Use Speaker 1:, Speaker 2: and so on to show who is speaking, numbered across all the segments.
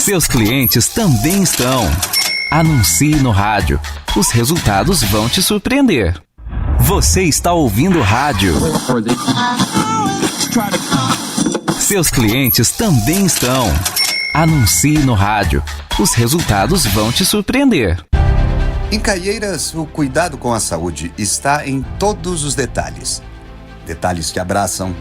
Speaker 1: Seus clientes também estão. Anuncie no rádio. Os resultados vão te surpreender. Você está ouvindo rádio. Seus clientes também estão. Anuncie no rádio. Os resultados vão te surpreender.
Speaker 2: Em Caieiras, o cuidado com a saúde está em todos os detalhes. Detalhes que abraçam.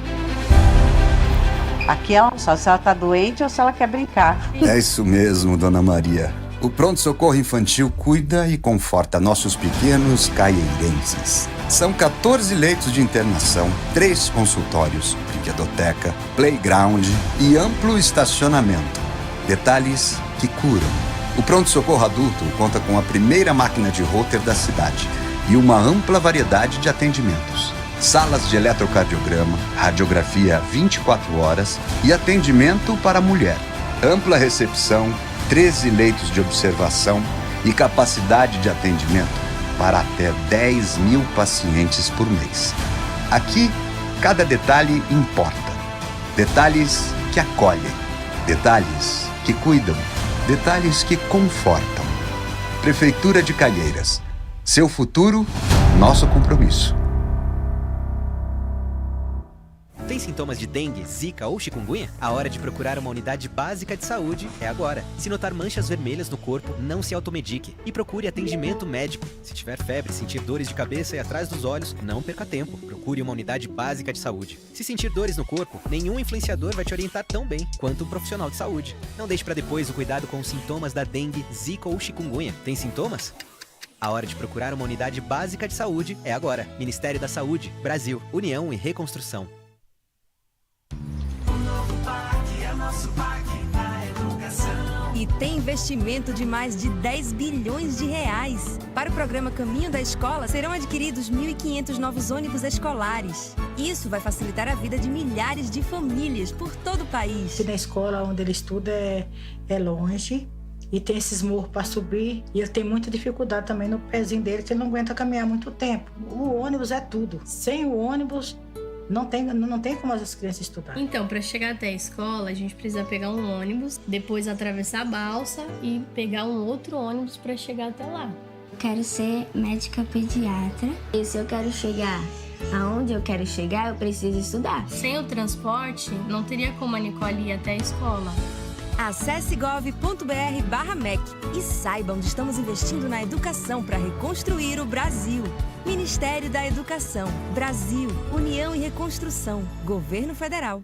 Speaker 3: Aqui é só se ela tá doente ou se ela quer brincar.
Speaker 2: É isso mesmo, Dona Maria. O pronto-socorro infantil cuida e conforta nossos pequenos caieirenses. São 14 leitos de internação, 3 consultórios, brinquedoteca, playground e amplo estacionamento. Detalhes que curam. O pronto-socorro adulto conta com a primeira máquina de Holter da cidade e uma ampla variedade de atendimentos. Salas de eletrocardiograma, radiografia 24 horas e atendimento para a mulher. Ampla recepção, 13 leitos de observação e capacidade de atendimento para até 10 mil pacientes por mês. Aqui, cada detalhe importa. Detalhes que acolhem, detalhes que cuidam, detalhes que confortam. Prefeitura de Caieiras. Seu futuro, nosso compromisso.
Speaker 4: Tem sintomas de dengue, zika ou chikungunya? A hora de procurar uma unidade básica de saúde é agora. Se notar manchas vermelhas no corpo, não se automedique e procure atendimento médico. Se tiver febre, sentir dores de cabeça e atrás dos olhos, não perca tempo. Procure uma unidade básica de saúde. Se sentir dores no corpo, nenhum influenciador vai te orientar tão bem quanto um profissional de saúde. Não deixe para depois o cuidado com os sintomas da dengue, zika ou chikungunya. Tem sintomas? A hora de procurar uma unidade básica de saúde é agora. Ministério da Saúde, Brasil, União e Reconstrução.
Speaker 5: E tem investimento de mais de 10 bilhões de reais. Para o programa Caminho da Escola, serão adquiridos 1.500 novos ônibus escolares. Isso vai facilitar a vida de milhares de famílias por todo o país.
Speaker 6: Na escola onde ele estuda é longe e tem esses morros para subir. E ele tem muita dificuldade também no pezinho dele, que ele não aguenta caminhar muito tempo. O ônibus é tudo. Sem o ônibus, não tem como as crianças estudar.
Speaker 7: Então, para chegar até a escola, a gente precisa pegar um ônibus, depois atravessar a balsa e pegar um outro ônibus para chegar até lá.
Speaker 8: Quero ser médica pediatra. E se eu quero chegar aonde eu quero chegar, eu preciso estudar.
Speaker 7: Sem o transporte, não teria como a Nicole ir até a escola.
Speaker 5: Acesse gov.br/MEC e saiba onde estamos investindo na educação para reconstruir o Brasil. Ministério da Educação, Brasil, União e Reconstrução, Governo Federal.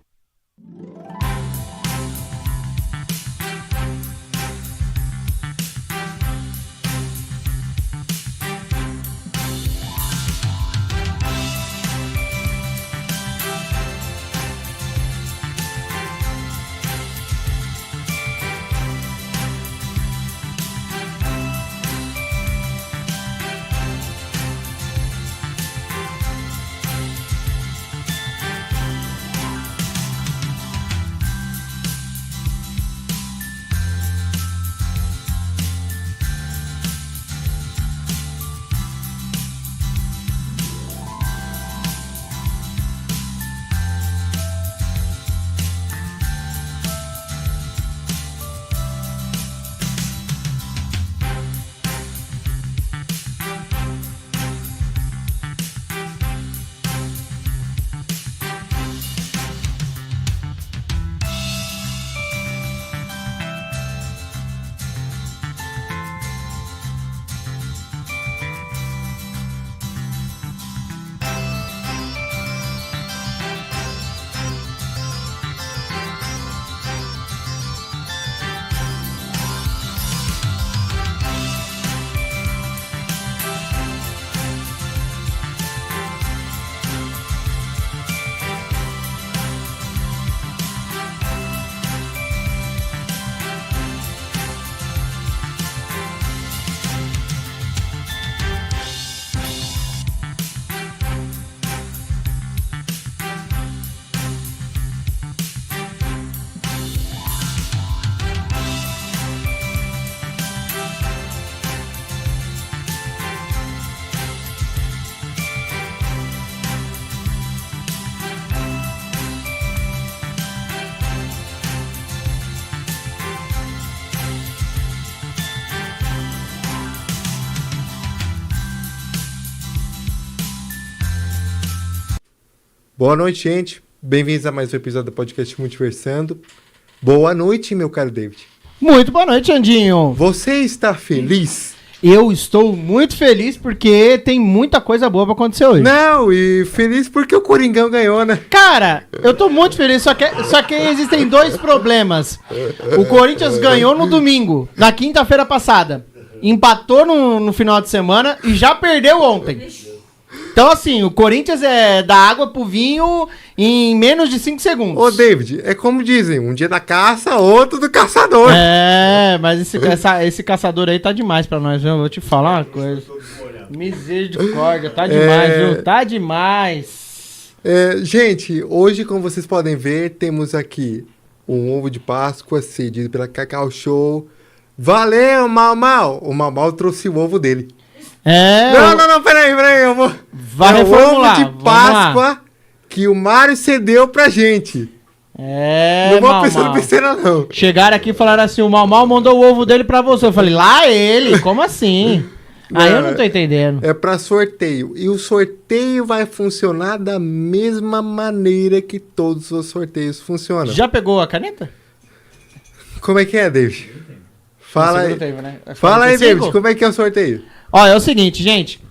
Speaker 9: Boa noite, gente. Bem-vindos a mais um episódio do podcast Multiversando. Boa noite, meu caro David.
Speaker 10: Muito boa noite, Andinho.
Speaker 9: Você está feliz?
Speaker 10: Eu estou muito feliz porque tem muita coisa boa pra acontecer hoje.
Speaker 9: Não, e feliz porque o Coringão ganhou, né?
Speaker 10: Cara, eu tô muito feliz, só que existem dois problemas. O Corinthians ganhou no domingo, na quinta-feira passada. Empatou no final de semana e já perdeu ontem. Então, assim, o Corinthians é da água pro vinho em menos de 5 segundos.
Speaker 9: Ô, David, é como dizem, um dia da caça, outro do caçador.
Speaker 10: É, mas esse caçador aí tá demais pra nós, viu? Eu vou te falar uma coisa. Misericórdia, tá demais, viu? Tá demais.
Speaker 9: Gente, hoje, como vocês podem ver, temos aqui um ovo de Páscoa cedido pela Cacau Show. Valeu, Mal Mal! O Mal Mal trouxe o ovo dele. Não, peraí, eu vou...
Speaker 10: Vai reformular.
Speaker 9: O ovo de Páscoa que o Mário cedeu pra gente. Não vou pensar no besteira, não.
Speaker 10: Chegaram aqui e falaram assim, o Mal Mal mandou o ovo dele pra você. Eu falei, lá ele? Como assim? Aí eu não tô entendendo.
Speaker 9: É pra sorteio. E o sorteio vai funcionar da mesma maneira que todos os sorteios funcionam.
Speaker 10: Já pegou a caneta?
Speaker 9: Como é que é, David? Fala aí.
Speaker 10: Tempo, né?
Speaker 9: Fala aí, David, como é que é o sorteio?
Speaker 10: Ó, é o seguinte, gente,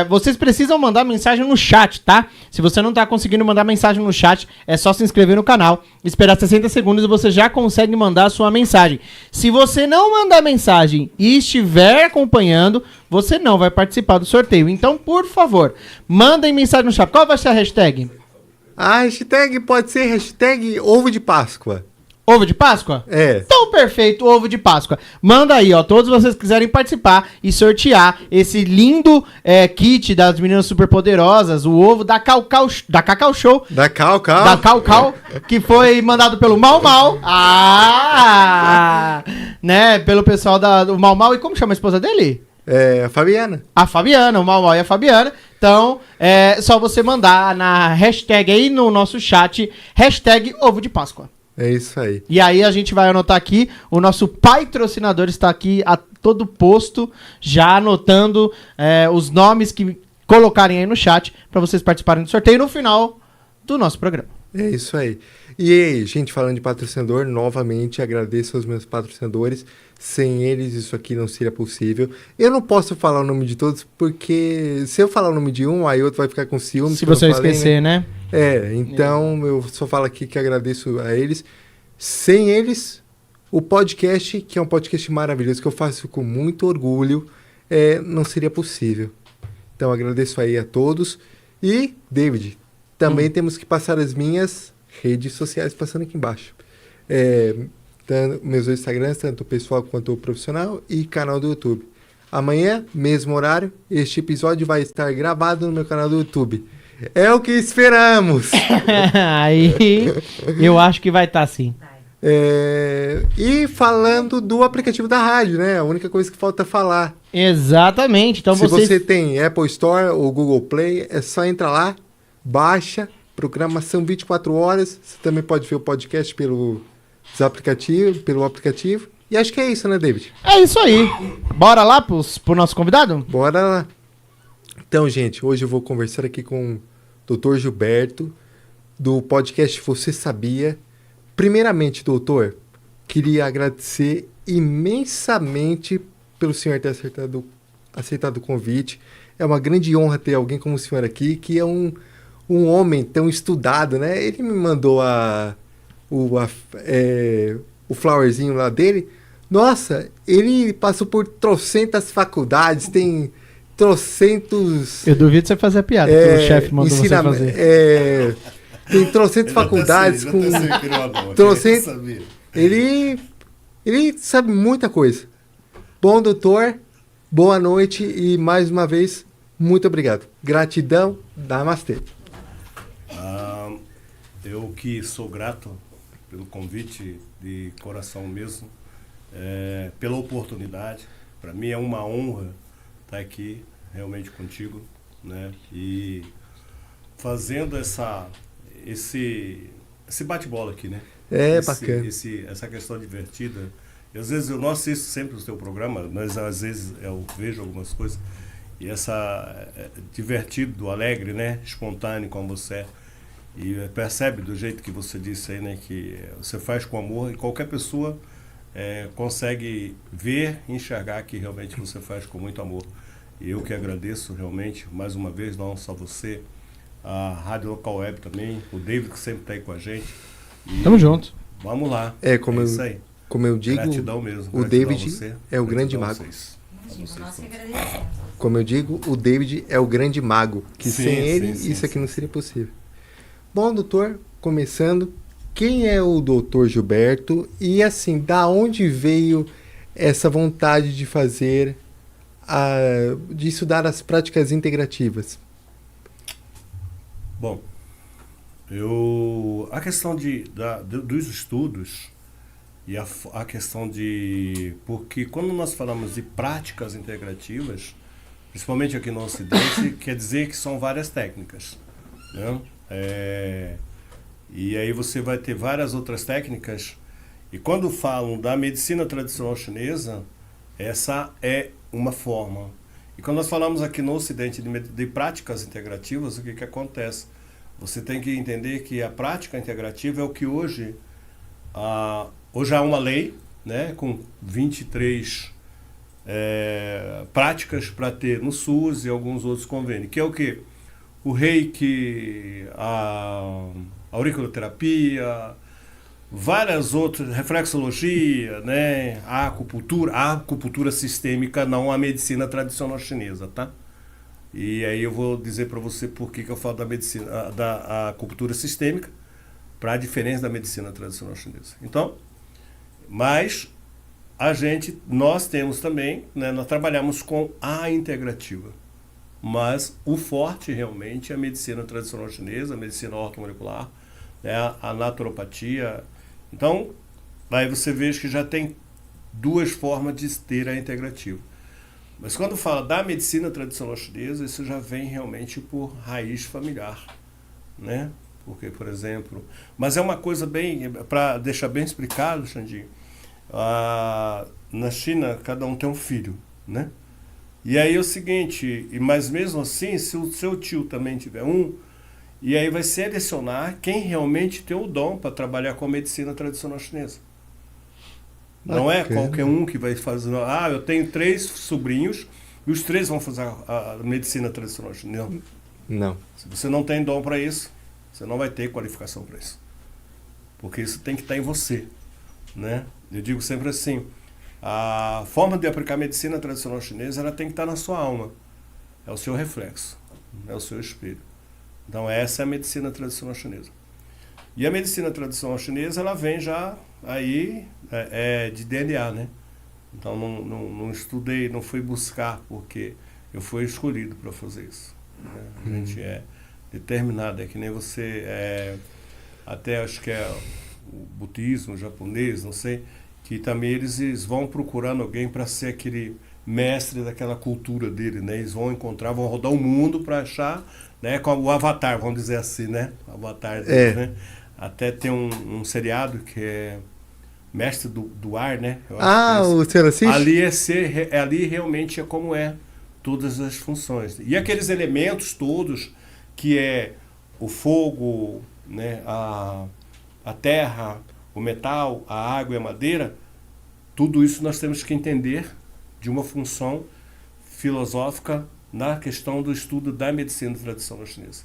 Speaker 10: vocês precisam mandar mensagem no chat, tá? Se você não tá conseguindo mandar mensagem no chat, é só se inscrever no canal, esperar 60 segundos e você já consegue mandar a sua mensagem. Se você não mandar mensagem e estiver acompanhando, você não vai participar do sorteio. Então, por favor, mandem mensagem no chat. Qual vai ser a hashtag?
Speaker 9: A hashtag pode ser hashtag ovo de Páscoa.
Speaker 10: Ovo de Páscoa?
Speaker 9: É.
Speaker 10: Então, perfeito, ovo de Páscoa. Manda aí, ó, todos vocês que quiserem participar e sortear esse lindo kit das meninas superpoderosas, o ovo da Cacau Show.
Speaker 9: Da Cacau.
Speaker 10: Da Cacau, que foi mandado pelo Mal Mal. Né, pelo pessoal do Mal Mal. E como chama a esposa dele?
Speaker 9: A Fabiana.
Speaker 10: A Fabiana, o Mal Mal e a Fabiana. Então, é só você mandar na hashtag aí no nosso chat, hashtag ovo de Páscoa.
Speaker 9: É isso aí.
Speaker 10: E aí a gente vai anotar aqui, o nosso patrocinador está aqui a todo posto, já anotando os nomes que colocarem aí no chat para vocês participarem do sorteio no final do nosso programa.
Speaker 9: É isso aí. E aí, gente, falando de patrocinador, novamente agradeço aos meus patrocinadores. Sem eles isso aqui não seria possível. Eu não posso falar o nome de todos, porque se eu falar o nome de um, aí outro vai ficar com ciúme.
Speaker 10: Se você esquecer, né?
Speaker 9: Então eu só falo aqui que agradeço a eles. Sem eles, o podcast, que é um podcast maravilhoso, que eu faço com muito orgulho, não seria possível. Então agradeço aí a todos. E, David, também temos que passar as minhas redes sociais passando aqui embaixo. Meus dois Instagrams, tanto o pessoal quanto o profissional, e canal do YouTube. Amanhã, mesmo horário, este episódio vai estar gravado no meu canal do YouTube. É o que esperamos!
Speaker 10: Aí, eu acho que vai estar sim.
Speaker 9: E falando do aplicativo da rádio, né? A única coisa que falta falar.
Speaker 10: Exatamente. Então
Speaker 9: Se você tem Apple Store ou Google Play, é só entrar lá, baixa, programação 24 horas. Você também pode ver o podcast pelo aplicativo. E acho que é isso, né, David?
Speaker 10: É isso aí. Bora lá pro nosso convidado?
Speaker 9: Bora lá. Então, gente, hoje eu vou conversar aqui com o Dr. Gilberto, do podcast Você Sabia? Primeiramente, doutor, queria agradecer imensamente pelo senhor ter aceitado o convite. É uma grande honra ter alguém como o senhor aqui, que é um homem tão estudado, né? Ele me mandou o flowerzinho lá dele. Nossa, ele passou por trocentas faculdades, tem trocentos...
Speaker 10: Eu duvido você fazer a piada, que o chefe mandou você fazer.
Speaker 9: Tem trocentas faculdades com... Ele sabe muita coisa. Bom, doutor, boa noite e mais uma vez, muito obrigado. Gratidão, namastê.
Speaker 11: Eu que sou grato pelo convite de coração mesmo, pela oportunidade. Para mim é uma honra estar aqui realmente contigo, né? E fazendo esse bate-bola aqui, né?
Speaker 9: Bacana.
Speaker 11: Essa questão divertida. E às vezes eu não assisto sempre o teu programa, mas às vezes eu vejo algumas coisas. E divertido, alegre, né? Espontâneo como você é. E percebe do jeito que você disse aí, né, que você faz com amor e qualquer pessoa consegue ver e enxergar que realmente você faz com muito amor. E eu que agradeço realmente, mais uma vez, não só você, a Rádio Local Web também, o David que sempre está aí com a gente. E
Speaker 10: tamo junto.
Speaker 11: Vamos lá.
Speaker 9: Como
Speaker 11: isso aí.
Speaker 9: Como eu digo,
Speaker 11: gratidão mesmo.
Speaker 9: O David é o grande mago. Como eu digo, o David é o grande mago, que sem ele isso aqui não seria possível. Bom, doutor, começando, quem é o doutor Gilberto e assim, da onde veio essa vontade de fazer, de estudar as práticas integrativas?
Speaker 11: Bom, a questão dos estudos e a questão porque quando nós falamos de práticas integrativas, principalmente aqui no Ocidente, quer dizer que são várias técnicas, né? E aí você vai ter várias outras técnicas, e quando falam da medicina tradicional chinesa, essa é uma forma. E quando nós falamos aqui no Ocidente de práticas integrativas, o que acontece? Você tem que entender que a prática integrativa é o que hoje há uma lei, né, com 23 práticas para ter no SUS e alguns outros convênios, que é o quê? O reiki, a auriculoterapia, várias outras, reflexologia, né, a acupuntura sistêmica, não a medicina tradicional chinesa, tá? E aí eu vou dizer para você por que eu falo da medicina, da acupuntura sistêmica, para a diferença da medicina tradicional chinesa. Então, mas nós temos também, né, nós trabalhamos com a integrativa, mas o forte realmente é a medicina tradicional chinesa, a medicina ortomolecular, né, a naturopatia. Então, aí você vê que já tem duas formas de ter a integrativa. Mas quando fala da medicina tradicional chinesa, isso já vem realmente por raiz familiar, né? Porque, por exemplo... Mas é uma coisa bem... Para deixar bem explicado, Xandinho, na China, cada um tem um filho, né? E aí é o seguinte, mas mesmo assim, se o seu tio também tiver um, e aí vai selecionar quem realmente tem o dom para trabalhar com a medicina tradicional chinesa. Não é qualquer um que vai fazer... eu tenho 3 sobrinhos e os 3 vão fazer a medicina tradicional chinesa.
Speaker 9: Não.
Speaker 11: Se você não tem dom para isso, você não vai ter qualificação para isso. Porque isso tem que estar em você, né? Eu digo sempre assim, a forma de aplicar a medicina tradicional chinesa, ela tem que estar na sua alma. É o seu reflexo, é o seu espelho. Então essa é a medicina tradicional chinesa. E a medicina tradicional chinesa, ela vem já aí de DNA, né? Então não estudei, não fui buscar, porque eu fui escolhido para fazer isso, né? A gente é determinado, é que nem você, até acho que é o budismo, o japonês, não sei, que também eles vão procurando alguém para ser aquele mestre daquela cultura dele, né? Eles vão rodar o mundo para achar, né, com o avatar, vamos dizer assim, né? O avatar dele, né? Até tem um seriado que é Mestre do Ar, né?
Speaker 9: O senhor assiste?
Speaker 11: Ali realmente é como é todas as funções. E aqueles elementos todos, que é o fogo, né, a terra, o metal, a água e a madeira, tudo isso nós temos que entender de uma função filosófica na questão do estudo da medicina tradicional chinesa.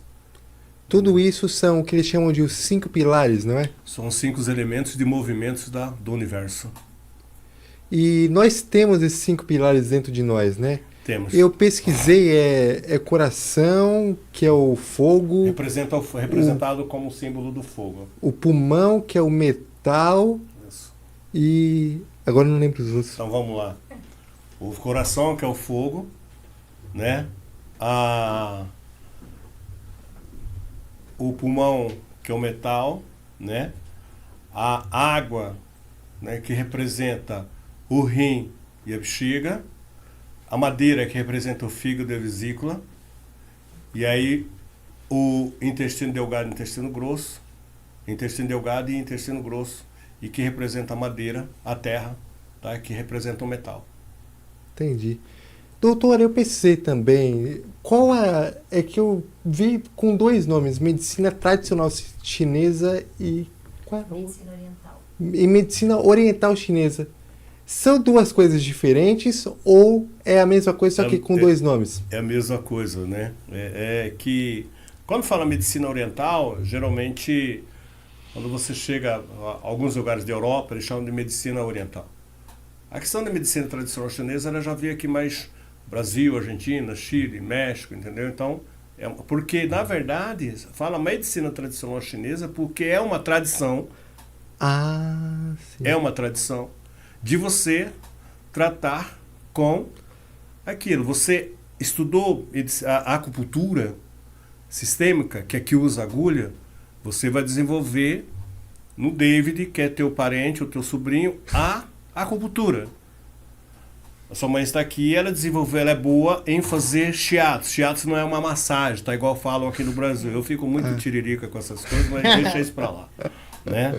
Speaker 9: Tudo isso são o que eles chamam de os 5 pilares, não é?
Speaker 11: São 5 elementos de movimentos do universo.
Speaker 9: E nós temos esses 5 pilares dentro de nós, né?
Speaker 11: Temos.
Speaker 9: Eu pesquisei, é coração, que é o fogo.
Speaker 11: Representado como símbolo do fogo.
Speaker 9: O pulmão, que é o metal.
Speaker 11: Isso.
Speaker 9: E agora eu não lembro os outros.
Speaker 11: Então vamos lá. O coração, que é o fogo, né? O pulmão, que é o metal, né? A água, né, que representa o rim e a bexiga. A madeira, que representa o fígado e a vesícula. E aí o intestino delgado e intestino grosso. Intestino delgado e intestino grosso. E que representa a madeira, a terra, tá? Que representa o metal.
Speaker 9: Entendi. Doutor, eu pesquisei também. Qual é que eu vi com 2 nomes, medicina tradicional chinesa e qual é?
Speaker 8: Medicina oriental.
Speaker 9: E medicina oriental chinesa. São 2 coisas diferentes ou é a mesma coisa, só que com 2 nomes?
Speaker 11: É a mesma coisa, né? É que quando fala medicina oriental, geralmente quando você chega a alguns lugares da Europa, eles chamam de medicina oriental. A questão da medicina tradicional chinesa, ela já veio aqui mais Brasil, Argentina, Chile, México, entendeu? Então, porque na verdade, fala medicina tradicional chinesa porque é uma tradição.
Speaker 9: Ah, sim.
Speaker 11: É uma tradição de você tratar com aquilo. Você estudou a acupuntura sistêmica, que aqui usa agulha, você vai desenvolver no David, que é teu parente ou teu sobrinho, a acupuntura. A sua mãe está aqui, ela desenvolveu, ela é boa em fazer shiatsu. Shiatsu não é uma massagem, tá igual falam aqui no Brasil. Eu fico muito tiririca com essas coisas, mas deixa isso para lá. Né?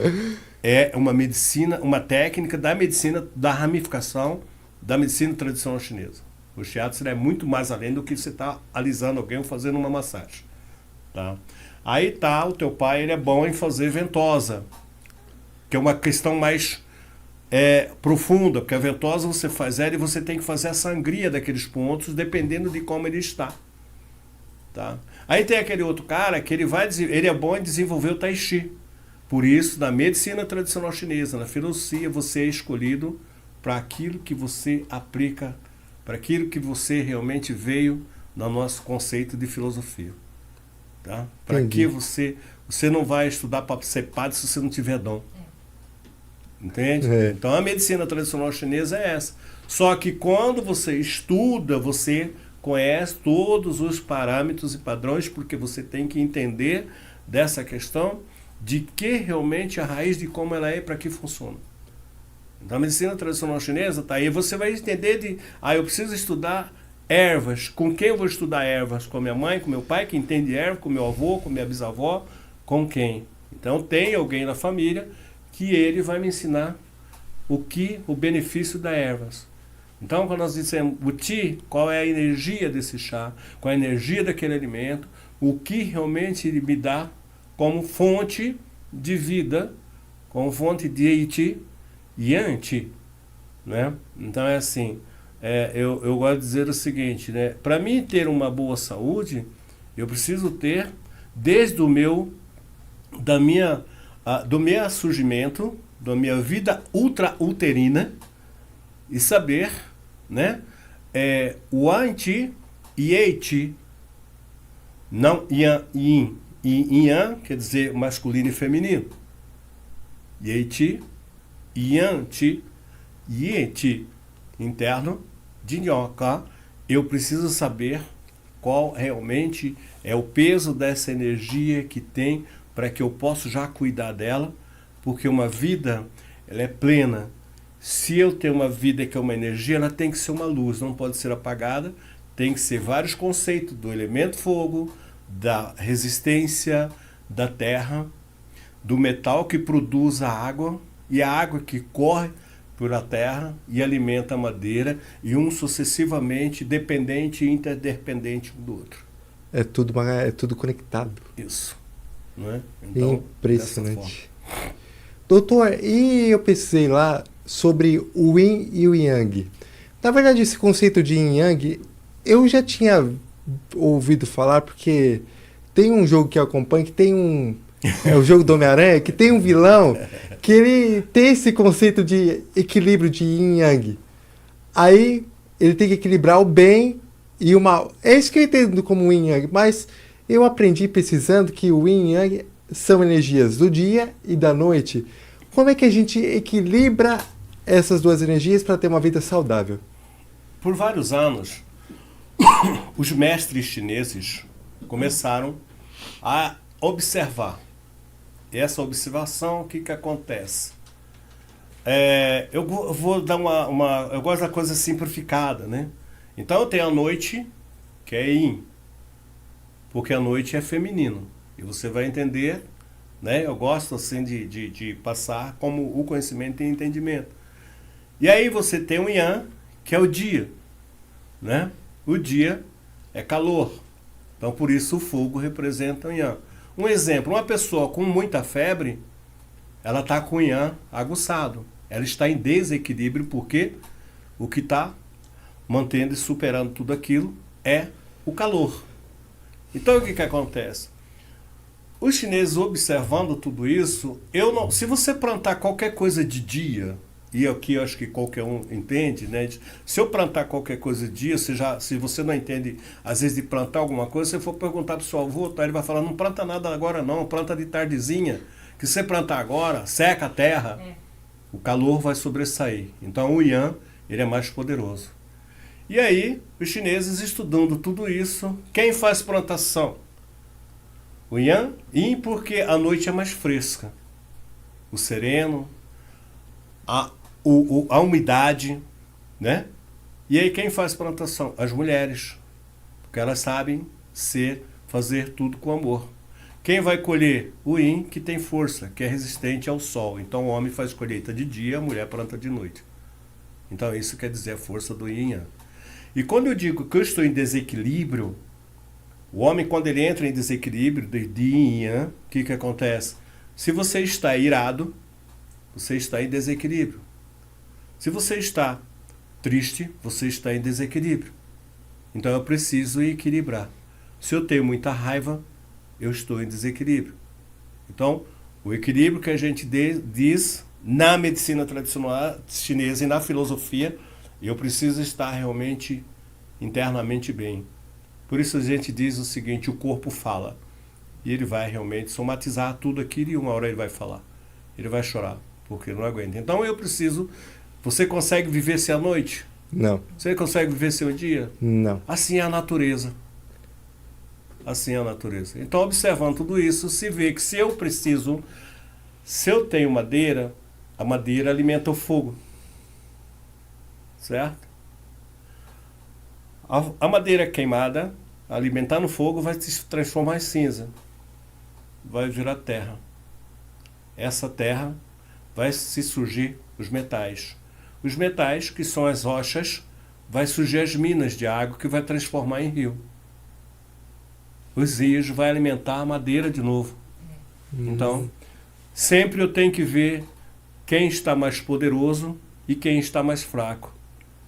Speaker 11: É uma medicina, uma técnica da medicina, da ramificação da medicina tradicional chinesa. O shiatsu é muito mais além do que você está alisando alguém ou fazendo uma massagem. Tá? Aí tá, o teu pai ele é bom em fazer ventosa, que é uma questão mais profunda, porque a ventosa você faz ela e você tem que fazer a sangria daqueles pontos, dependendo de como ele está. Tá? Aí tem aquele outro cara que ele é bom em desenvolver o tai chi. Por isso, na medicina tradicional chinesa, na filosofia, você é escolhido para aquilo que você aplica, para aquilo que você realmente veio no nosso conceito de filosofia. Tá? Para que você não vai estudar para ser padre se você não tiver dom. Entende? Então a medicina tradicional chinesa é essa. Só que quando você estuda, você conhece todos os parâmetros e padrões, porque você tem que entender dessa questão de que realmente a raiz de como ela é e para que funciona. Então a medicina tradicional chinesa tá aí, você vai entender eu preciso estudar ervas. Com quem eu vou estudar ervas? Com a minha mãe, com meu pai, que entende erva, com meu avô, com minha bisavó, com quem? Então tem alguém na família que ele vai me ensinar o benefício das ervas. Então, quando nós dissemos o Qi, qual é a energia desse chá, qual é a energia daquele alimento, o que realmente ele me dá como fonte de vida, como fonte de Yi e Yang, né? Então é assim, eu gosto de dizer o seguinte, né? Para mim ter uma boa saúde, eu preciso ter desde do meu surgimento, da minha vida ultrauterina, e saber, né, o Anti e Eiti, não Yan, Yin. E Yan quer dizer masculino e feminino. Eiti, Yan, Ti, Yeti, interno, de Nyoka. Eu preciso saber qual realmente é o peso dessa energia que tem para que eu possa já cuidar dela, porque uma vida ela é plena. Se eu tenho uma vida que é uma energia, ela tem que ser uma luz, não pode ser apagada, tem que ser vários conceitos do elemento fogo, da resistência da terra, do metal que produz a água e a água que corre por a terra e alimenta a madeira, e um sucessivamente dependente e interdependente um do outro.
Speaker 9: É tudo conectado.
Speaker 11: Isso. Não é? Então,
Speaker 9: impressionante. Doutor, e eu pensei lá sobre o Yin e o Yang. Na verdade, esse conceito de Yin e Yang, eu já tinha ouvido falar, porque tem um jogo que eu acompanho, que tem é o jogo do Homem-Aranha, que tem um vilão que ele tem esse conceito de equilíbrio de Yin e Yang. Aí ele tem que equilibrar o bem e o mal. É isso que eu entendo como Yin e Yang, mas eu aprendi pesquisando que o Yin e Yang são energias do dia e da noite. Como é que a gente equilibra essas duas energias para ter uma vida saudável?
Speaker 11: Por vários anos, os mestres chineses começaram a observar. E essa observação, o que acontece? Eu vou dar eu gosto da coisa simplificada, né? Então eu tenho a noite, que é Yin, porque a noite é feminino. E você vai entender, né? Eu gosto assim de passar como o conhecimento e entendimento. E aí você tem o Yang, que é o dia. né? O dia é calor. Então, por isso, o fogo representa o Yang. Um exemplo, uma pessoa com muita febre, ela está com o Yang aguçado. Ela está em desequilíbrio porque o que está mantendo e superando tudo aquilo é o calor. Então, o que acontece? Os chineses, observando tudo isso, se você plantar qualquer coisa de dia, e aqui eu acho que qualquer um entende, né? Se eu plantar qualquer coisa de dia, se você não entende, às vezes, de plantar alguma coisa, se você for perguntar para o seu avô, tá, ele vai falar, não planta nada agora não, planta de tardezinha, que se você plantar agora, seca a terra, o calor vai sobressair. Então o Yang, ele é mais poderoso. E aí, os chineses estudando tudo isso, quem faz plantação? O Yang, Yin, porque a noite é mais fresca. O sereno, a umidade, né? E aí quem faz plantação? As mulheres, porque elas sabem fazer tudo com amor. Quem vai colher? O Yin, que tem força, que é resistente ao sol. Então o homem faz colheita de dia, a mulher planta de noite. Então isso quer dizer a força do Yin Yang. E quando eu digo que eu estou em desequilíbrio, o homem, quando ele entra em desequilíbrio de Yin e Yang, o que acontece? Se você está irado, você está em desequilíbrio. Se você está triste, você está em desequilíbrio. Então eu preciso equilibrar. Se eu tenho muita raiva, eu estou em desequilíbrio. Então, o equilíbrio que a gente diz na medicina tradicional chinesa e na filosofia, eu preciso estar realmente internamente bem. Por isso a gente diz o seguinte, o corpo fala. E ele vai realmente somatizar tudo aquilo e uma hora ele vai falar. Ele vai chorar, porque não aguenta. Então eu preciso... Você consegue viver sem a noite?
Speaker 9: Não.
Speaker 11: Você consegue viver sem o dia?
Speaker 9: Não.
Speaker 11: Assim é a natureza. Assim é a natureza. Então, observando tudo isso, se vê que se eu tenho madeira, a madeira alimenta o fogo. Certo? A madeira queimada, alimentar no fogo, vai se transformar em cinza. Vai virar terra. Essa terra vai se surgir os metais. Os metais, que são as rochas, vai surgir as minas de água que vai transformar em rio. Os rios vai alimentar a madeira de novo. Então, sempre eu tenho que ver quem está mais poderoso e quem está mais fraco.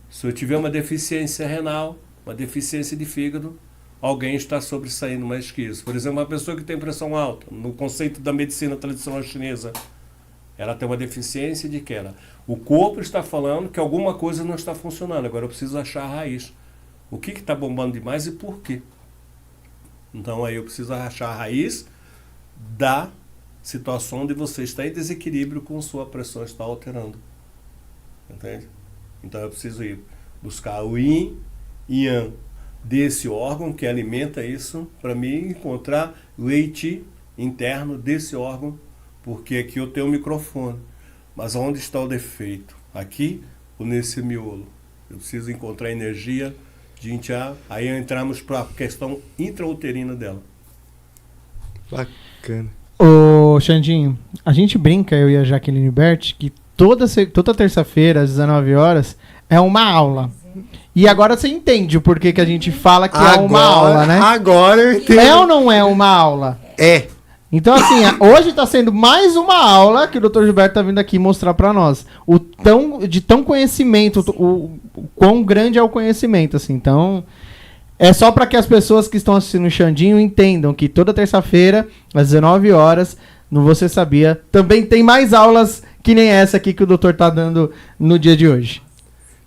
Speaker 11: Se eu tiver uma deficiência renal, uma deficiência de fígado, alguém está sobressaindo mais que isso. Por exemplo, uma pessoa que tem pressão alta, no conceito da medicina tradicional chinesa, ela tem uma deficiência de que o corpo está falando que alguma coisa não está funcionando. Agora eu preciso achar a raiz. O que está bombando demais e por quê? Então aí eu preciso achar a raiz da situação onde você está em desequilíbrio com sua pressão está alterando. Entende? Então eu preciso ir buscar o Yin e Yang desse órgão que alimenta isso para mim encontrar o Wei-Chi interno desse órgão, porque aqui eu tenho um microfone. Mas onde está o defeito? Aqui ou nesse miolo? Eu preciso encontrar energia de Yin-Cha, aí entramos para a questão intrauterina dela.
Speaker 9: Bacana.
Speaker 10: Ô, Xandinho, a gente brinca, eu e a Jaqueline Bert, que toda terça-feira, às 19 horas, é uma aula. E agora você entende o porquê que a gente fala que é uma aula, né?
Speaker 9: Agora eu entendo.
Speaker 10: É ou não é uma aula?
Speaker 9: É.
Speaker 10: Então, assim, hoje está sendo mais uma aula que o Dr. Gilberto está vindo aqui mostrar para nós. De tão conhecimento, o quão grande é o conhecimento, assim. Então, é só para que as pessoas que estão assistindo o Xandinho entendam que toda terça-feira, às 19 horas, no Você Sabia, também tem mais aulas que nem essa aqui que o doutor está dando no dia de hoje.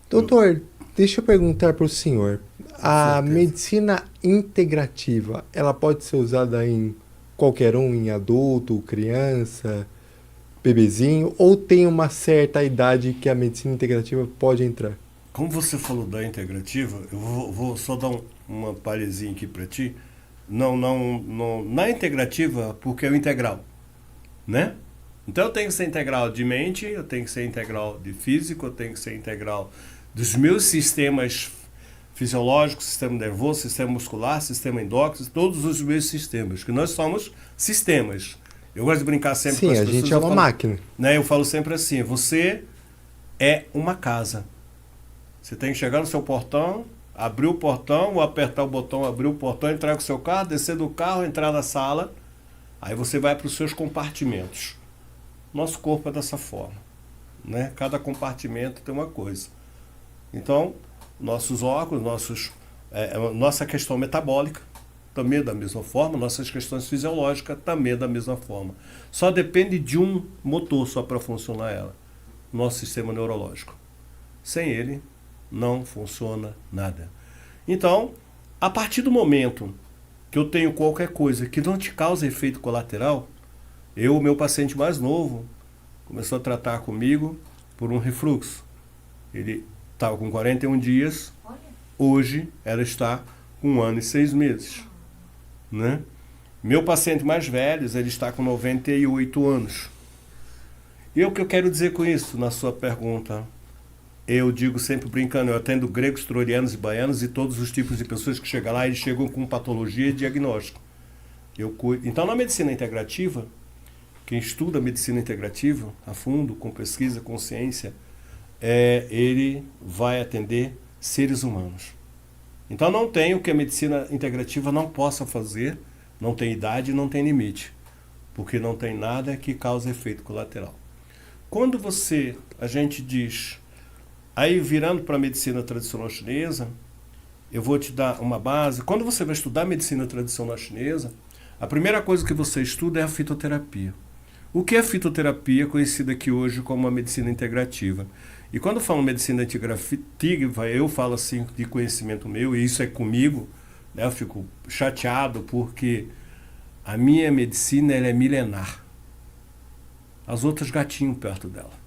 Speaker 9: Doutor, deixa eu perguntar para o senhor. A medicina integrativa, ela pode ser usada em qualquer um, em adulto, criança, bebezinho, ou tem uma certa idade que a medicina integrativa pode entrar?
Speaker 11: Como você falou da integrativa, eu vou só dar uma palhezinha aqui para ti. Não, na integrativa, porque é o integral, né? Então eu tenho que ser integral de mente, eu tenho que ser integral de físico, eu tenho que ser integral dos meus sistemas fisiológicos, sistema nervoso, sistema muscular, sistema endócrino, todos os meus sistemas, que nós somos sistemas. Eu gosto de brincar sempre com as pessoas. Sim, a gente é uma máquina. Né, eu falo sempre assim, você é uma casa. Você tem que chegar no seu portão, abrir o portão, ou apertar o botão, abrir o portão, entrar com o seu carro, descer do carro, entrar na sala. Aí você vai para os seus compartimentos. Nosso corpo é dessa forma, né? Cada compartimento tem uma coisa. Então, nossos órgãos, nossa questão metabólica também é da mesma forma, nossas questões fisiológicas também é da mesma forma. Só depende de um motor só para funcionar ela, nosso sistema neurológico. Sem ele, não funciona nada. Então, a partir do momento que eu tenho qualquer coisa que não te causa efeito colateral, o meu paciente mais novo, começou a tratar comigo por um refluxo. Ele estava com 41 dias, hoje ela está com 1 ano e 6 meses. Né? Meu paciente mais velho, ele está com 98 anos. E o que eu quero dizer com isso, na sua pergunta? Eu digo sempre brincando, eu atendo gregos, troianos e baianos e todos os tipos de pessoas que chegam lá, eles chegam com patologia e diagnóstico. Então, na medicina integrativa, quem estuda medicina integrativa a fundo, com pesquisa, com ciência, ele vai atender seres humanos. Então, não tem o que a medicina integrativa não possa fazer, não tem idade, não tem limite, porque não tem nada que cause efeito colateral. Quando a gente diz... Aí, virando para a medicina tradicional chinesa, eu vou te dar uma base. Quando você vai estudar medicina tradicional chinesa, a primeira coisa que você estuda é a fitoterapia. O que é fitoterapia, conhecida aqui hoje como a medicina integrativa? E quando eu falo medicina integrativa, eu falo assim de conhecimento meu, e isso é comigo, né? Eu fico chateado porque a minha medicina ela é milenar. As outras gatinham perto dela.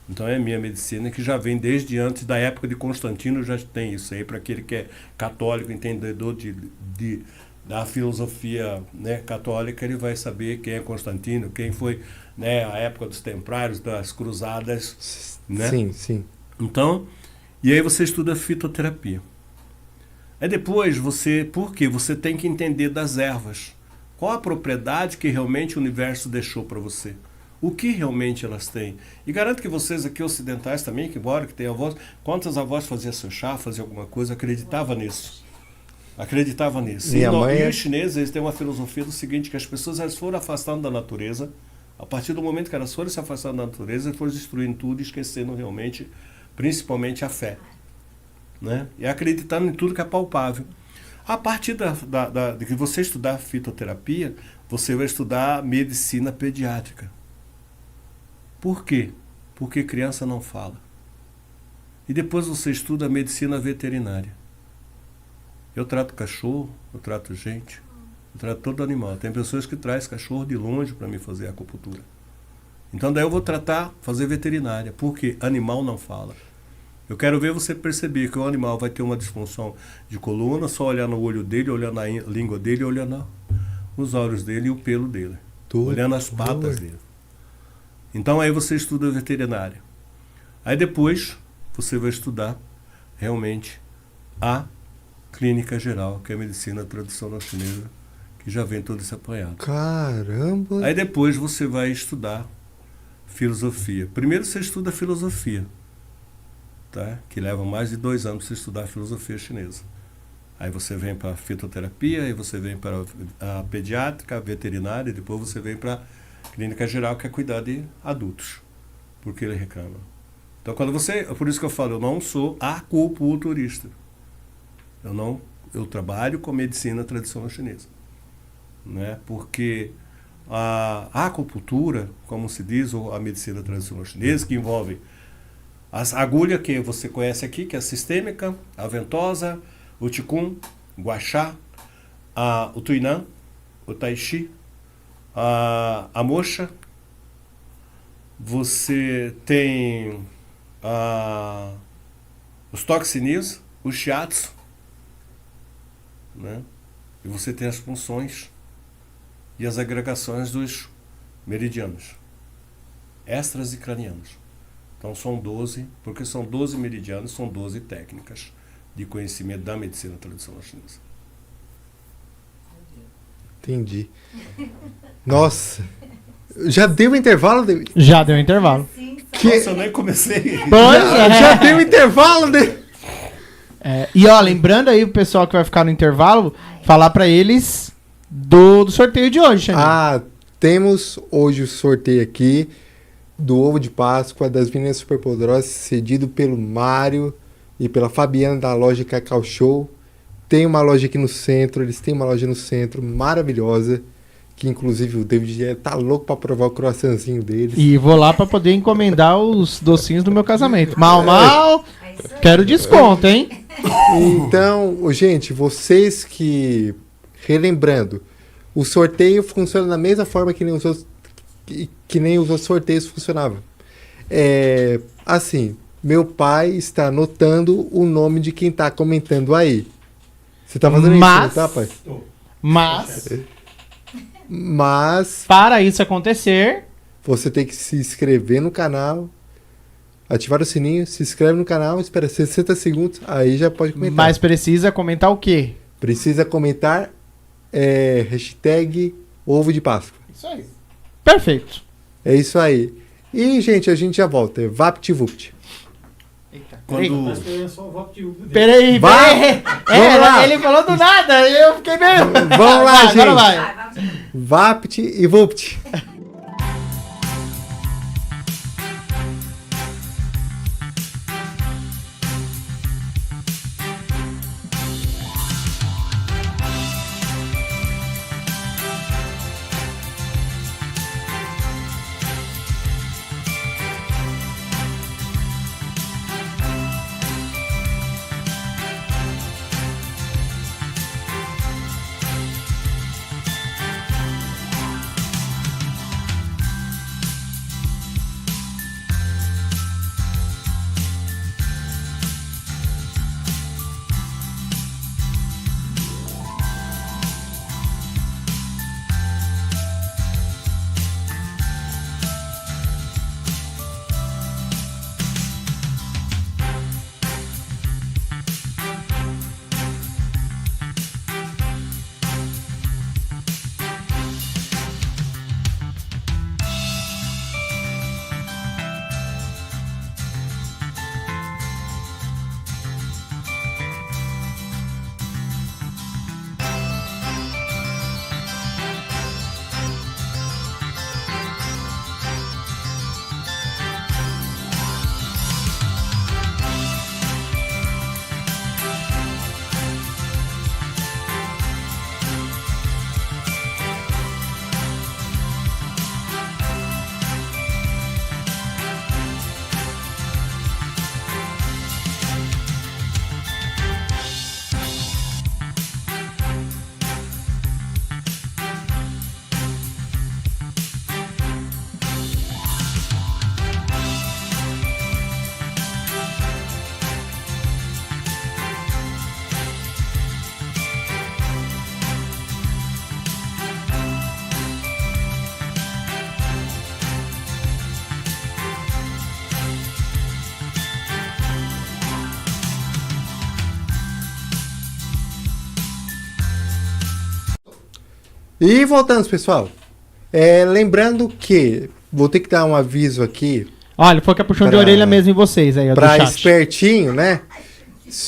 Speaker 11: Então é a minha medicina que já vem desde antes da época de Constantino, já tem isso aí, para aquele que é católico, entendedor da filosofia, né, católica, ele vai saber quem é Constantino, quem foi, né, a época dos templários, das cruzadas, né?
Speaker 9: Sim, sim.
Speaker 11: Então, e aí você estuda fitoterapia. Aí depois porque você tem que entender das ervas. Qual a propriedade que realmente o universo deixou para você? O que realmente elas têm? E garanto que vocês aqui ocidentais também, que embora que tenham avós, quantas avós faziam seu chá, faziam alguma coisa, acreditava nisso. E os chineses, eles têm uma filosofia do seguinte, que as pessoas elas foram afastando da natureza, a partir do momento que elas foram se afastando da natureza, elas foram destruindo tudo e esquecendo realmente, principalmente a fé. Né? E acreditando em tudo que é palpável. A partir de que você estudar fitoterapia, você vai estudar medicina pediátrica. Por quê? Porque criança não fala. E depois você estuda a medicina veterinária. Eu trato cachorro, eu trato gente, eu trato todo animal. Tem pessoas que trazem cachorro de longe para mim fazer acupuntura. Então daí eu vou fazer veterinária. Por quê? Animal não fala. Eu quero ver você perceber que o animal vai ter uma disfunção de coluna, só olhar no olho dele, olhar na língua dele, olhar nos olhos dele e o pelo dele. Olhando as patas dele. Então aí você estuda veterinária. Aí depois você vai estudar realmente a clínica geral, que é a medicina tradicional chinesa, que já vem todo esse apanhado.
Speaker 9: Caramba!
Speaker 11: Aí depois você vai estudar filosofia. Primeiro você estuda filosofia, tá? Que leva mais de 2 anos para você estudar a filosofia chinesa. Aí você vem para a fitoterapia, aí você vem para a pediátrica, a veterinária, e depois você vem para clínica geral, que é cuidar de adultos, porque ele reclama. Então, por isso que eu falo, eu não sou acupunturista. Eu trabalho com medicina tradicional chinesa, né? Porque a acupuntura, como se diz, ou a medicina tradicional chinesa, que envolve as agulhas que você conhece aqui, que é a sistêmica, a ventosa, o Qigong, o Gua Sha, o Tuinan, o Tai Chi, a moxa, você tem os toxinis, o shiatsu, né? E você tem as funções e as agregações dos meridianos, extras e cranianos. Então são 12, porque são 12 meridianos, são 12 técnicas de conhecimento da medicina tradicional chinesa.
Speaker 9: Entendi. Nossa. Já deu intervalo?
Speaker 10: Já deu intervalo.
Speaker 11: Nossa, eu nem comecei.
Speaker 10: Pois
Speaker 9: já deu intervalo?
Speaker 10: E ó, lembrando aí o pessoal que vai ficar no intervalo, falar pra eles do sorteio de hoje, Xandinho.
Speaker 9: Temos hoje o sorteio aqui do ovo de Páscoa das Meninas Superpoderosas, cedido pelo Mário e pela Fabiana da loja Cacau Show. Tem uma loja aqui no centro, eles têm uma loja no centro maravilhosa, que inclusive o David tá louco pra provar o croissantzinho deles.
Speaker 10: E vou lá pra poder encomendar os docinhos do meu casamento. Mal, quero desconto, hein?
Speaker 9: Então, gente, vocês que... Relembrando, o sorteio funciona da mesma forma que nem os outros sorteios funcionavam. Assim, meu pai está anotando o nome de quem está comentando aí. Você tá fazendo isso, não tá, pai? Mas...
Speaker 10: Para isso acontecer...
Speaker 9: Você tem que se inscrever no canal, ativar o sininho, se inscreve no canal, espera 60 segundos, aí já pode comentar.
Speaker 10: Mas precisa comentar o quê?
Speaker 9: Precisa comentar hashtag ovo de Páscoa.
Speaker 10: Isso aí. Perfeito.
Speaker 9: É isso aí. E, gente, a gente já volta. É VaptVupt.
Speaker 10: Peraí.
Speaker 9: Vamos lá.
Speaker 10: Ele falou do nada, eu fiquei meio...
Speaker 9: Vamos lá, gente.
Speaker 10: Agora vai.
Speaker 9: Vapt e Vupt. E voltamos, pessoal. Lembrando que vou ter que dar um aviso aqui.
Speaker 10: Olha, foi que a puxão de orelha mesmo em vocês aí,
Speaker 9: pra espertinho, né?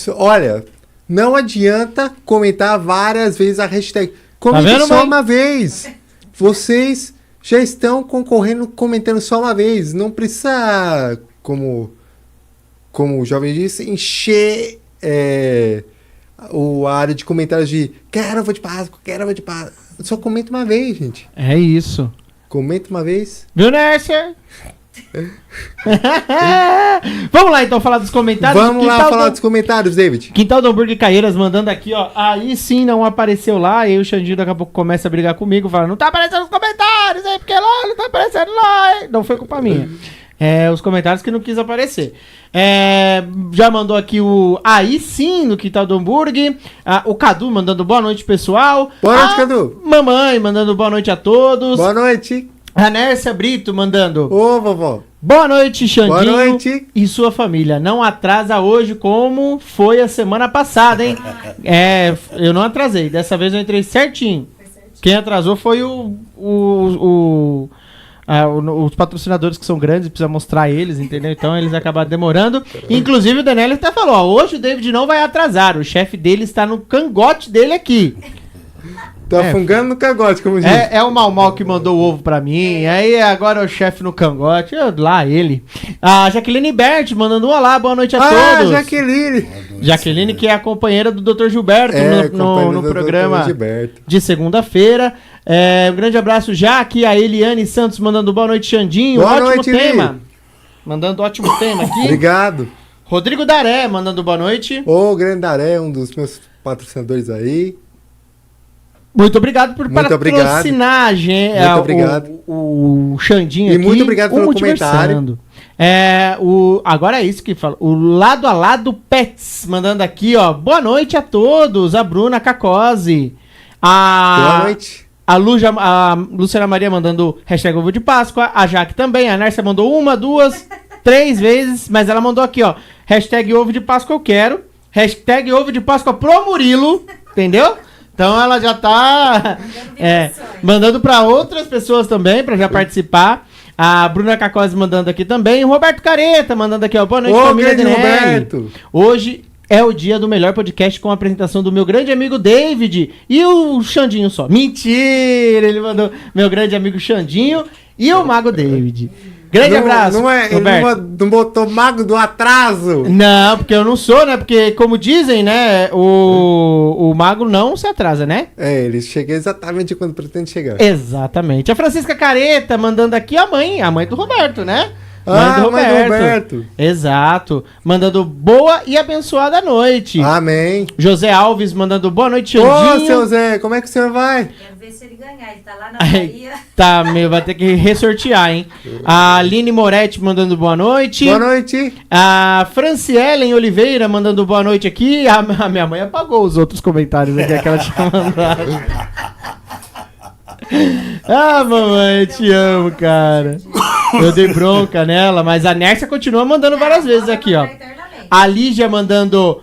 Speaker 9: Olha, não adianta comentar várias vezes a hashtag. Comente só uma vez. Vocês já estão concorrendo, comentando só uma vez. Não precisa, como o jovem disse, encher a área de comentários de quero ovo de Páscoa, quero ovo de Páscoa. Só comenta uma vez, gente.
Speaker 10: É isso.
Speaker 9: Comenta uma vez.
Speaker 10: Viu, Nércia? Vamos lá, então, falar dos comentários.
Speaker 9: Vamos lá falar dos comentários, David.
Speaker 10: Quintal do Hambúrguer Caieiras mandando aqui, ó. Aí sim não apareceu lá. Aí o Xandinho daqui a pouco começa a brigar comigo, falando, não tá aparecendo nos comentários, aí porque lá não tá aparecendo lá. Hein? Não foi culpa minha. Os comentários que não quis aparecer. Já mandou aqui o aí sim no Quintal do Hambúrguer. O Cadu mandando boa noite, pessoal.
Speaker 9: Boa noite, Cadu.
Speaker 10: Mamãe mandando boa noite a todos.
Speaker 9: Boa noite.
Speaker 10: A Nércia Brito mandando.
Speaker 9: Ô, vovó.
Speaker 10: Boa noite, Xandinho.
Speaker 9: Boa noite.
Speaker 10: E sua família. Não atrasa hoje como foi a semana passada, hein? Eu não atrasei. Dessa vez eu entrei certinho. Quem atrasou foi Os patrocinadores que são grandes, precisa mostrar eles, entendeu? Então eles acabam demorando. Inclusive o Danelli até falou, ó, hoje o David não vai atrasar, o chefe dele está no cangote dele aqui.
Speaker 9: Tá fungando no cangote, como diz.
Speaker 10: É o Mal que mandou o ovo pra mim. Aí agora é o chefe no cangote. Lá ele. A Jaqueline Bert mandando um olá, boa noite a todos. Jaqueline, que é a companheira do Dr. Gilberto no programa de segunda-feira. Um grande abraço já aqui a Eliane Santos mandando boa noite, Xandinho.
Speaker 9: Boa
Speaker 10: ótimo
Speaker 9: noite,
Speaker 10: tema.
Speaker 9: Li.
Speaker 10: Mandando ótimo tema aqui.
Speaker 9: Obrigado.
Speaker 10: Rodrigo Daré mandando boa noite.
Speaker 9: Ô, grande Daré, um dos meus patrocinadores aí.
Speaker 10: Muito obrigado por patrocinar a gente.
Speaker 9: Muito obrigado.
Speaker 10: O Xandinho aqui.
Speaker 9: E muito obrigado pelo comentário.
Speaker 10: Agora é isso que fala. O Lado a Lado Pets mandando aqui, ó. Boa noite a todos. A Bruna Cacose.
Speaker 9: Boa noite.
Speaker 10: A Luciana Maria mandando hashtag ovo de Páscoa. A Jaque também. A Nércia mandou 1, 2, 3 vezes. Mas ela mandou aqui, ó. Hashtag ovo de Páscoa eu quero. Hashtag ovo de Páscoa pro Murilo. Entendeu? Então ela já tá mandando para outras pessoas também, para já participar. A Bruna Cacose mandando aqui também. O Roberto Careta mandando aqui, ó. Boa noite, família Roberto. Hoje é o dia do melhor podcast com a apresentação do meu grande amigo David e o Xandinho só. Mentira! Ele mandou meu grande amigo Xandinho e o Mago David. Grande abraço,
Speaker 9: Roberto. Ele não botou Mago do Atraso.
Speaker 10: Não, porque eu não sou, né? Porque, como dizem, né? O Mago não se atrasa, né?
Speaker 9: Ele chega exatamente quando pretende chegar.
Speaker 10: Exatamente. A Francisca Careta mandando aqui a mãe do Roberto, né?
Speaker 9: Mãe do Roberto.
Speaker 10: Exato. Mandando boa e abençoada noite.
Speaker 9: Amém.
Speaker 10: José Alves mandando boa noite, Xandinho.
Speaker 9: Ô, seu Zé, como é que o senhor vai?
Speaker 12: Quero ver se ele ganhar. Ele tá lá na Bahia.
Speaker 10: Tá, vai ter que ressortear, hein? A Aline Moretti mandando boa noite.
Speaker 9: Boa noite.
Speaker 10: A Francielen Oliveira mandando boa noite aqui. A minha mãe apagou os outros comentários aqui que ela tinha mandado. Mamãe, eu te amo, cara. Eu dei bronca nela, mas a Nércia continua mandando várias vezes aqui, ó. A Lígia mandando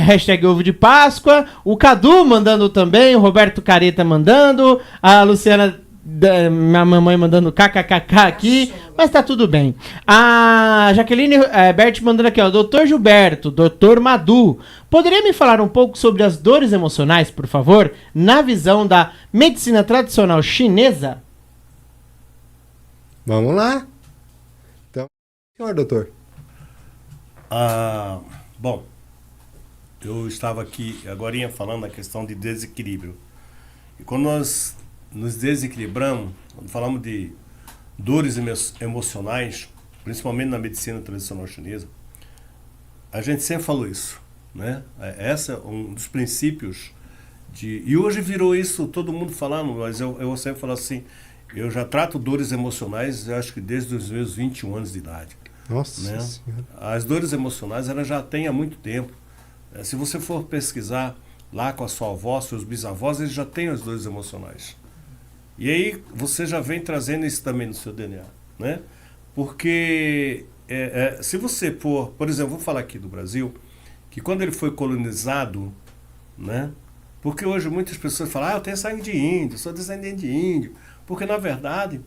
Speaker 10: hashtag ovo de Páscoa. O Cadu mandando também. O Roberto Careta mandando. A Luciana, minha mamãe, mandando kkkk aqui. Mas tá tudo bem. A Jaqueline Bert mandando aqui, ó. Dr. Gilberto, Dr. Madu. Poderia me falar um pouco sobre as dores emocionais, por favor? Na visão da medicina tradicional chinesa?
Speaker 9: Vamos lá. Então, senhor doutor.
Speaker 11: Bom, eu estava aqui agorinha falando da questão de desequilíbrio. E quando nós nos desequilibramos, quando falamos de dores emocionais, principalmente na medicina tradicional chinesa, a gente sempre falou isso, né? Esse é um dos princípios e hoje virou isso, todo mundo falando, mas eu sempre falo assim, eu já trato dores emocionais, eu acho que desde os meus 21 anos de idade.
Speaker 9: Nossa
Speaker 11: né?
Speaker 9: Senhora.
Speaker 11: As dores emocionais, elas já têm há muito tempo. Se você for pesquisar lá com a sua avó, seus bisavós, eles já têm as dores emocionais. E aí você já vem trazendo isso também no seu DNA, né? Porque se você for, por exemplo, vou falar aqui do Brasil, que quando ele foi colonizado, né? Porque hoje muitas pessoas falam, eu tenho sangue de índio, sou descendente de índio. Porque, na verdade,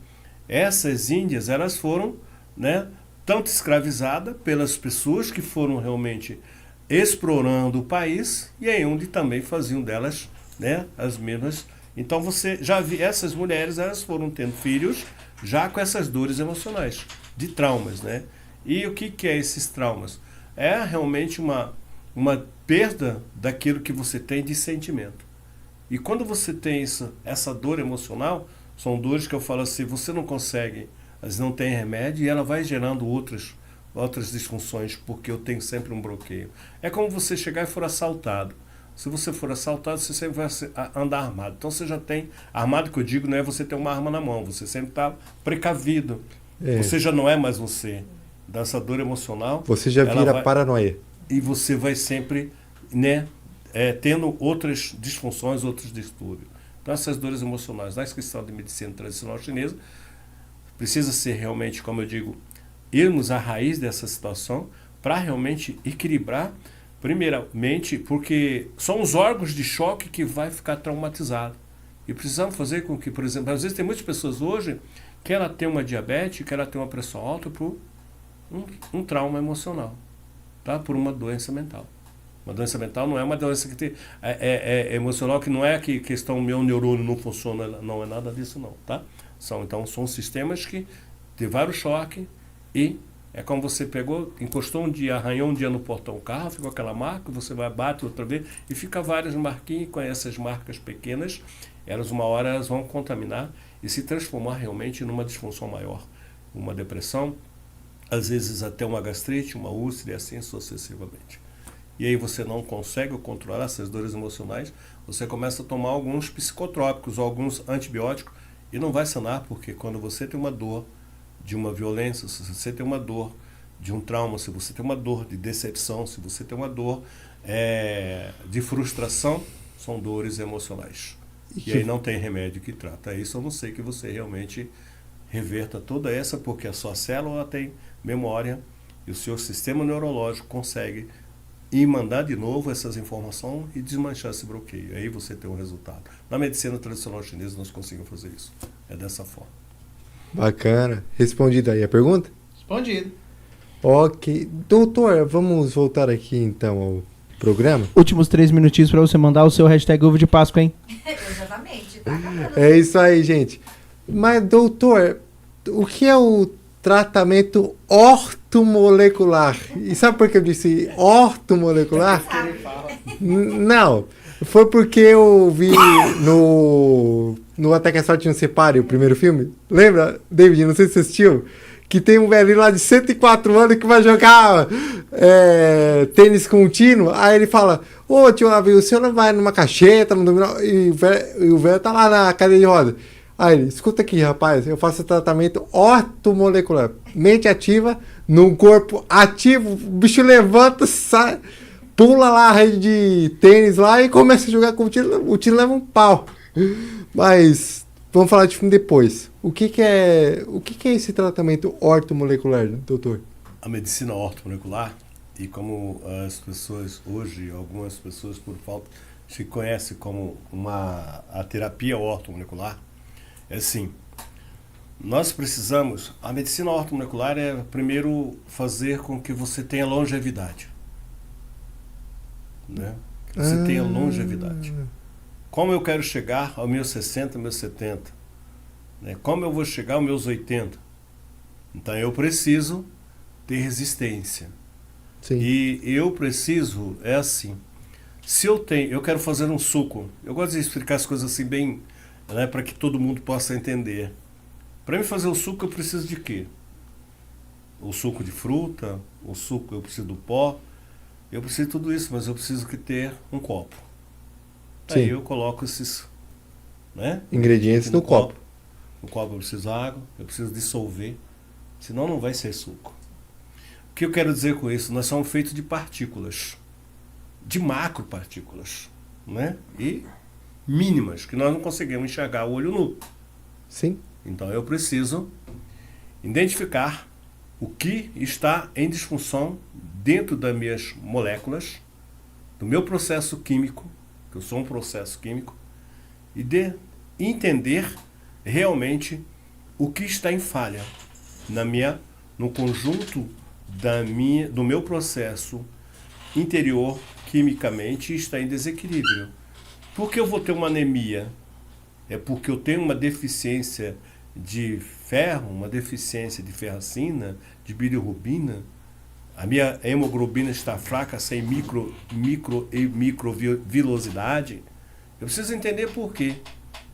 Speaker 11: essas índias, elas foram, né, tanto escravizadas pelas pessoas que foram realmente explorando o país, e aí onde também faziam delas, né, as mesmas. Então você já viu, essas mulheres, elas foram tendo filhos já com essas dores emocionais, de traumas, né? E o que é esses traumas? É realmente uma perda daquilo que você tem de sentimento. E quando você tem essa dor emocional, são dores que eu falo assim, você não consegue, elas não têm remédio e ela vai gerando outras disfunções, porque eu tenho sempre um bloqueio. É como você chegar e for assaltado. Se você for assaltado, você sempre vai andar armado. Então você já tem, armado que eu digo, não é você ter uma arma na mão, você sempre está precavido. Você já não é mais você. Dessa dor emocional.
Speaker 9: Você já vira paranoia.
Speaker 11: E você vai sempre, né, tendo outras disfunções, outros distúrbios. Então essas dores emocionais, na questão de medicina tradicional chinesa, precisa ser realmente, como eu digo, irmos à raiz dessa situação para realmente equilibrar, primeiramente, porque são os órgãos de choque que vai ficar traumatizado. E precisamos fazer com que, por exemplo, às vezes tem muitas pessoas hoje que ela tem uma diabetes, que ela tem uma pressão alta por um trauma emocional, tá? Por uma doença mental. Uma doença mental não é uma doença que tem, é emocional, que não é que questão meu neurônio não funciona, não é nada disso não, tá? Então são sistemas que tem vários choques e é como você pegou, encostou um dia, arranhou um dia no portão do carro, ficou aquela marca, você vai, bate outra vez e fica várias marquinhas, com essas marcas pequenas, uma hora elas vão contaminar e se transformar realmente numa disfunção maior, uma depressão, às vezes até uma gastrite, uma úlcera e assim sucessivamente. E aí você não consegue controlar essas dores emocionais, você começa a tomar alguns psicotrópicos, alguns antibióticos e não vai sanar, porque quando você tem uma dor de uma violência, se você tem uma dor de um trauma, se você tem uma dor de decepção, se você tem uma dor de frustração, são dores emocionais. E aí não tem remédio que trata isso, a não ser que você realmente reverta toda essa, porque a sua célula tem memória e o seu sistema neurológico consegue ir mandar de novo essas informações e desmanchar esse bloqueio. Aí você tem um resultado. Na medicina tradicional chinesa nós conseguimos fazer isso. É dessa forma.
Speaker 9: Bacana. Respondido aí a pergunta?
Speaker 10: Respondido.
Speaker 9: Ok. Doutor, vamos voltar aqui então ao programa?
Speaker 10: Últimos 3 minutinhos para você mandar o seu hashtag ovo de Páscoa, hein?
Speaker 12: Exatamente. Tá
Speaker 9: é isso aí, gente. Mas, doutor, o que é o tratamento ortomolecular? E sabe por que eu disse ortomolecular? Não. Foi porque eu vi no Até que a Sorte Nos Separe, o primeiro filme. Lembra, David? Não sei se você assistiu. Que tem um velhinho lá de 104 anos que vai jogar tênis contínuo. Aí ele fala, ô tio Lavio, o senhor não vai numa cacheta, no dominó? E o velho tá lá na cadeira de roda. Aí ele, escuta aqui, rapaz, eu faço tratamento ortomolecular. Mente ativa, num corpo ativo, o bicho levanta, sai, pula lá a rede de tênis lá e começa a jogar com o tiro leva um pau. Mas vamos falar de filme depois. O que é esse tratamento ortomolecular, doutor?
Speaker 11: A medicina ortomolecular, e como as pessoas hoje, algumas pessoas por falta, se conhecem como a terapia ortomolecular, é assim, nós precisamos, a medicina ortomolecular é primeiro fazer com que você tenha longevidade. Né? Que você tenha longevidade. Como eu quero chegar aos meus 60, meus 70? Né? Como eu vou chegar aos meus 80? Então eu preciso ter resistência.
Speaker 9: Sim.
Speaker 11: E eu preciso, é assim, se eu quero fazer um suco, eu gosto de explicar as coisas assim bem, né, para que todo mundo possa entender. Para mim fazer o suco eu preciso de quê? O suco de fruta, o suco eu preciso do pó, eu preciso de tudo isso, mas eu preciso ter um copo.
Speaker 9: Sim.
Speaker 11: Aí eu coloco esses, né,
Speaker 9: ingredientes no copo.
Speaker 11: No copo eu preciso de água, eu preciso dissolver, senão não vai ser suco. O que eu quero dizer com isso? Nós somos feitos de partículas, de macropartículas, né? E mínimas, que nós não conseguimos enxergar o olho nu.
Speaker 9: Sim.
Speaker 11: Então eu preciso identificar o que está em disfunção dentro das minhas moléculas, do meu processo químico, que eu sou um processo químico, e de entender realmente o que está em falha no conjunto do meu processo interior quimicamente está em desequilíbrio. Por que eu vou ter uma anemia? É porque eu tenho uma deficiência de ferro, uma deficiência de ferracina, de bilirrubina. A minha hemoglobina está fraca, sem microvilosidade. Eu preciso entender por quê.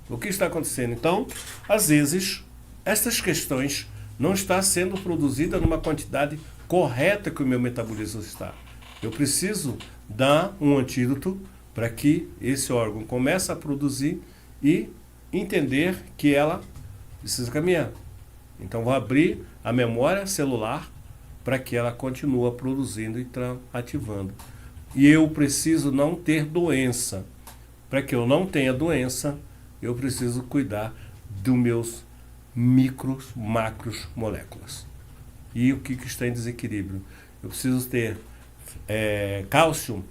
Speaker 11: O que está acontecendo? Então, às vezes, essas questões não estão sendo produzidas numa quantidade correta que o meu metabolismo está. Eu preciso dar um antídoto para que esse órgão comece a produzir e entender que ela precisa caminhar. Então, vou abrir a memória celular para que ela continue produzindo e ativando. E eu preciso não ter doença. Para que eu não tenha doença, eu preciso cuidar dos meus micros, macros moléculas. E o que está em desequilíbrio? Eu preciso ter cálcio,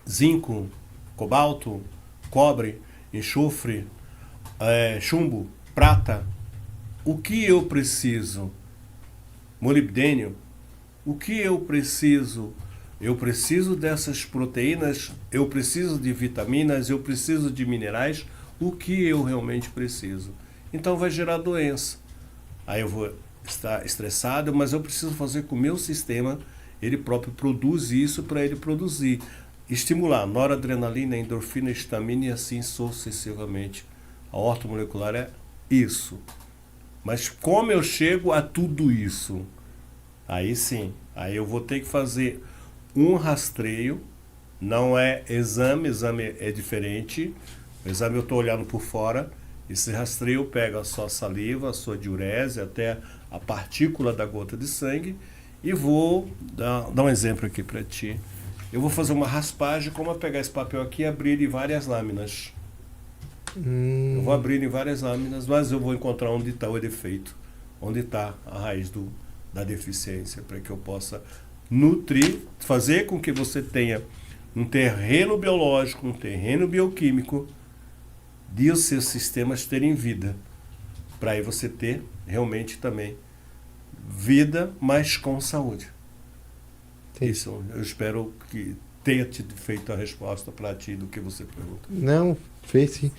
Speaker 11: zinco, cobalto, cobre, enxofre, chumbo, prata, o que eu preciso? Molibdênio. O que eu preciso? Eu preciso dessas proteínas, eu preciso de vitaminas, eu preciso de minerais. O que eu realmente preciso? Então vai gerar doença. Aí eu vou estar estressado, mas eu preciso fazer com o meu sistema, ele próprio produz isso para ele produzir. Estimular noradrenalina, endorfina, histamina e assim sucessivamente. A ortomolecular é isso. Mas como eu chego a tudo isso? Aí sim, aí eu vou ter que fazer um rastreio, não é exame é diferente. O exame eu estou olhando por fora, esse rastreio pega a sua saliva, a sua diurese, até a partícula da gota de sangue e vou dar um exemplo aqui para ti. Eu vou fazer uma raspagem, como eu pegar esse papel aqui e abrir em várias lâminas. Eu vou abrir em várias lâminas, mas eu vou encontrar onde está o defeito, onde está a raiz da deficiência, para que eu possa nutrir, fazer com que você tenha um terreno biológico, um terreno bioquímico, de os seus sistemas terem vida, para aí você ter realmente também vida, mas com saúde. Sim. Isso, eu espero que tenha te feito a resposta para ti do que você pergunta.
Speaker 9: Não, fez sim.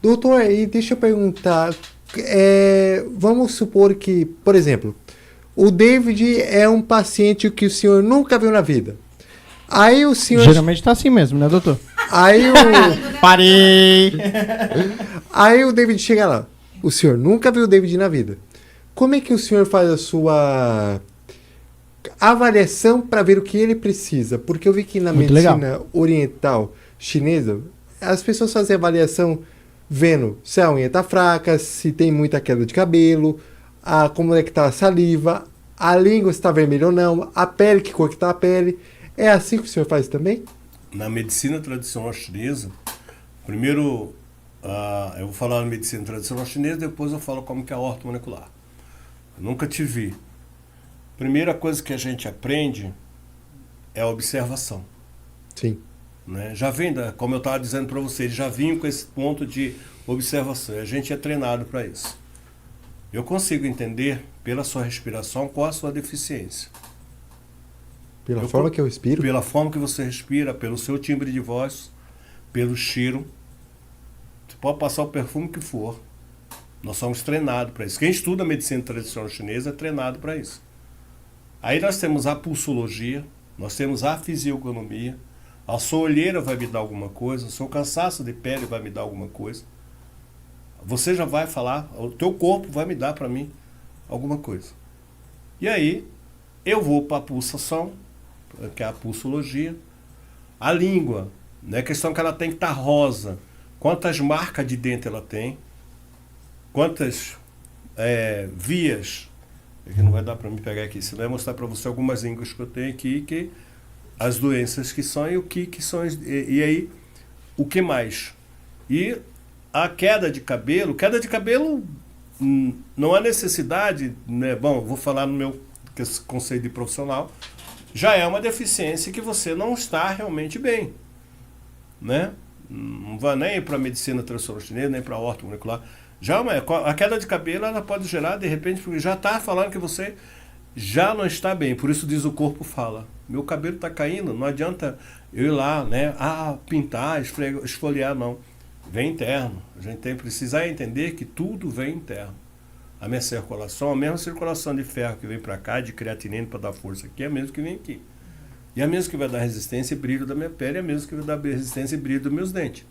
Speaker 9: Doutor, e deixa eu perguntar, vamos supor que, por exemplo, o David é um paciente que o senhor nunca viu na vida. Aí o senhor...
Speaker 10: Geralmente tá assim mesmo, né, doutor?
Speaker 9: Aí o...
Speaker 10: Parei!
Speaker 9: Aí o David chega lá. O senhor nunca viu o David na vida. Como é que o senhor faz a sua avaliação para ver o que ele precisa? Porque eu vi que na medicina oriental chinesa, as pessoas fazem avaliação vendo se a unha está fraca, se tem muita queda de cabelo, como é que está a saliva, a língua se está vermelha ou não, a pele, que cor que está a pele. É assim que o senhor faz também?
Speaker 11: Na medicina tradicional chinesa, primeiro eu vou falar na medicina tradicional chinesa, depois eu falo como que é a ortomolecular. Eu nunca te vi. Primeira coisa que a gente aprende é a observação.
Speaker 9: Sim.
Speaker 11: Né? Já vem, como eu estava dizendo para vocês, já vinham com esse ponto de observação. E a gente é treinado para isso. Eu consigo entender, pela sua respiração, qual a sua deficiência.
Speaker 9: Pela forma que eu respiro?
Speaker 11: Pela forma que você respira, pelo seu timbre de voz, pelo cheiro. Você pode passar o perfume que for. Nós somos treinados para isso. Quem estuda a medicina tradicional chinesa é treinado para isso. Aí nós temos a pulsologia, nós temos a fisionomia, a sua olheira vai me dar alguma coisa, o seu cansaço de pele vai me dar alguma coisa. Você já vai falar, o teu corpo vai me dar para mim alguma coisa. E aí, eu vou para a pulsação, que é a pulsologia. A língua, né, a questão que ela tem que estar rosa. Quantas marcas de dente ela tem? Quantas vias? Que não vai dar para me pegar aqui, senão eu mostrar para você algumas línguas que eu tenho aqui, que as doenças que são e o que são, e aí o que mais? E a queda de cabelo não há necessidade, né? Bom, vou falar no meu conceito de profissional, já é uma deficiência que você não está realmente bem, né? Não vai nem para a medicina tradicional chinesa, nem para a ortomolecular. Já a queda de cabelo ela pode gerar, de repente, porque já está falando que você já não está bem. Por isso diz o corpo fala, meu cabelo está caindo, não adianta eu ir lá, né? Pintar, esfoliar, não. Vem interno. A gente tem que precisar entender que tudo vem interno. A minha circulação, a mesma circulação de ferro que vem para cá, de creatinina para dar força aqui, é a mesma que vem aqui. E a mesma que vai dar resistência e brilho da minha pele, é a mesma que vai dar resistência e brilho dos meus dentes.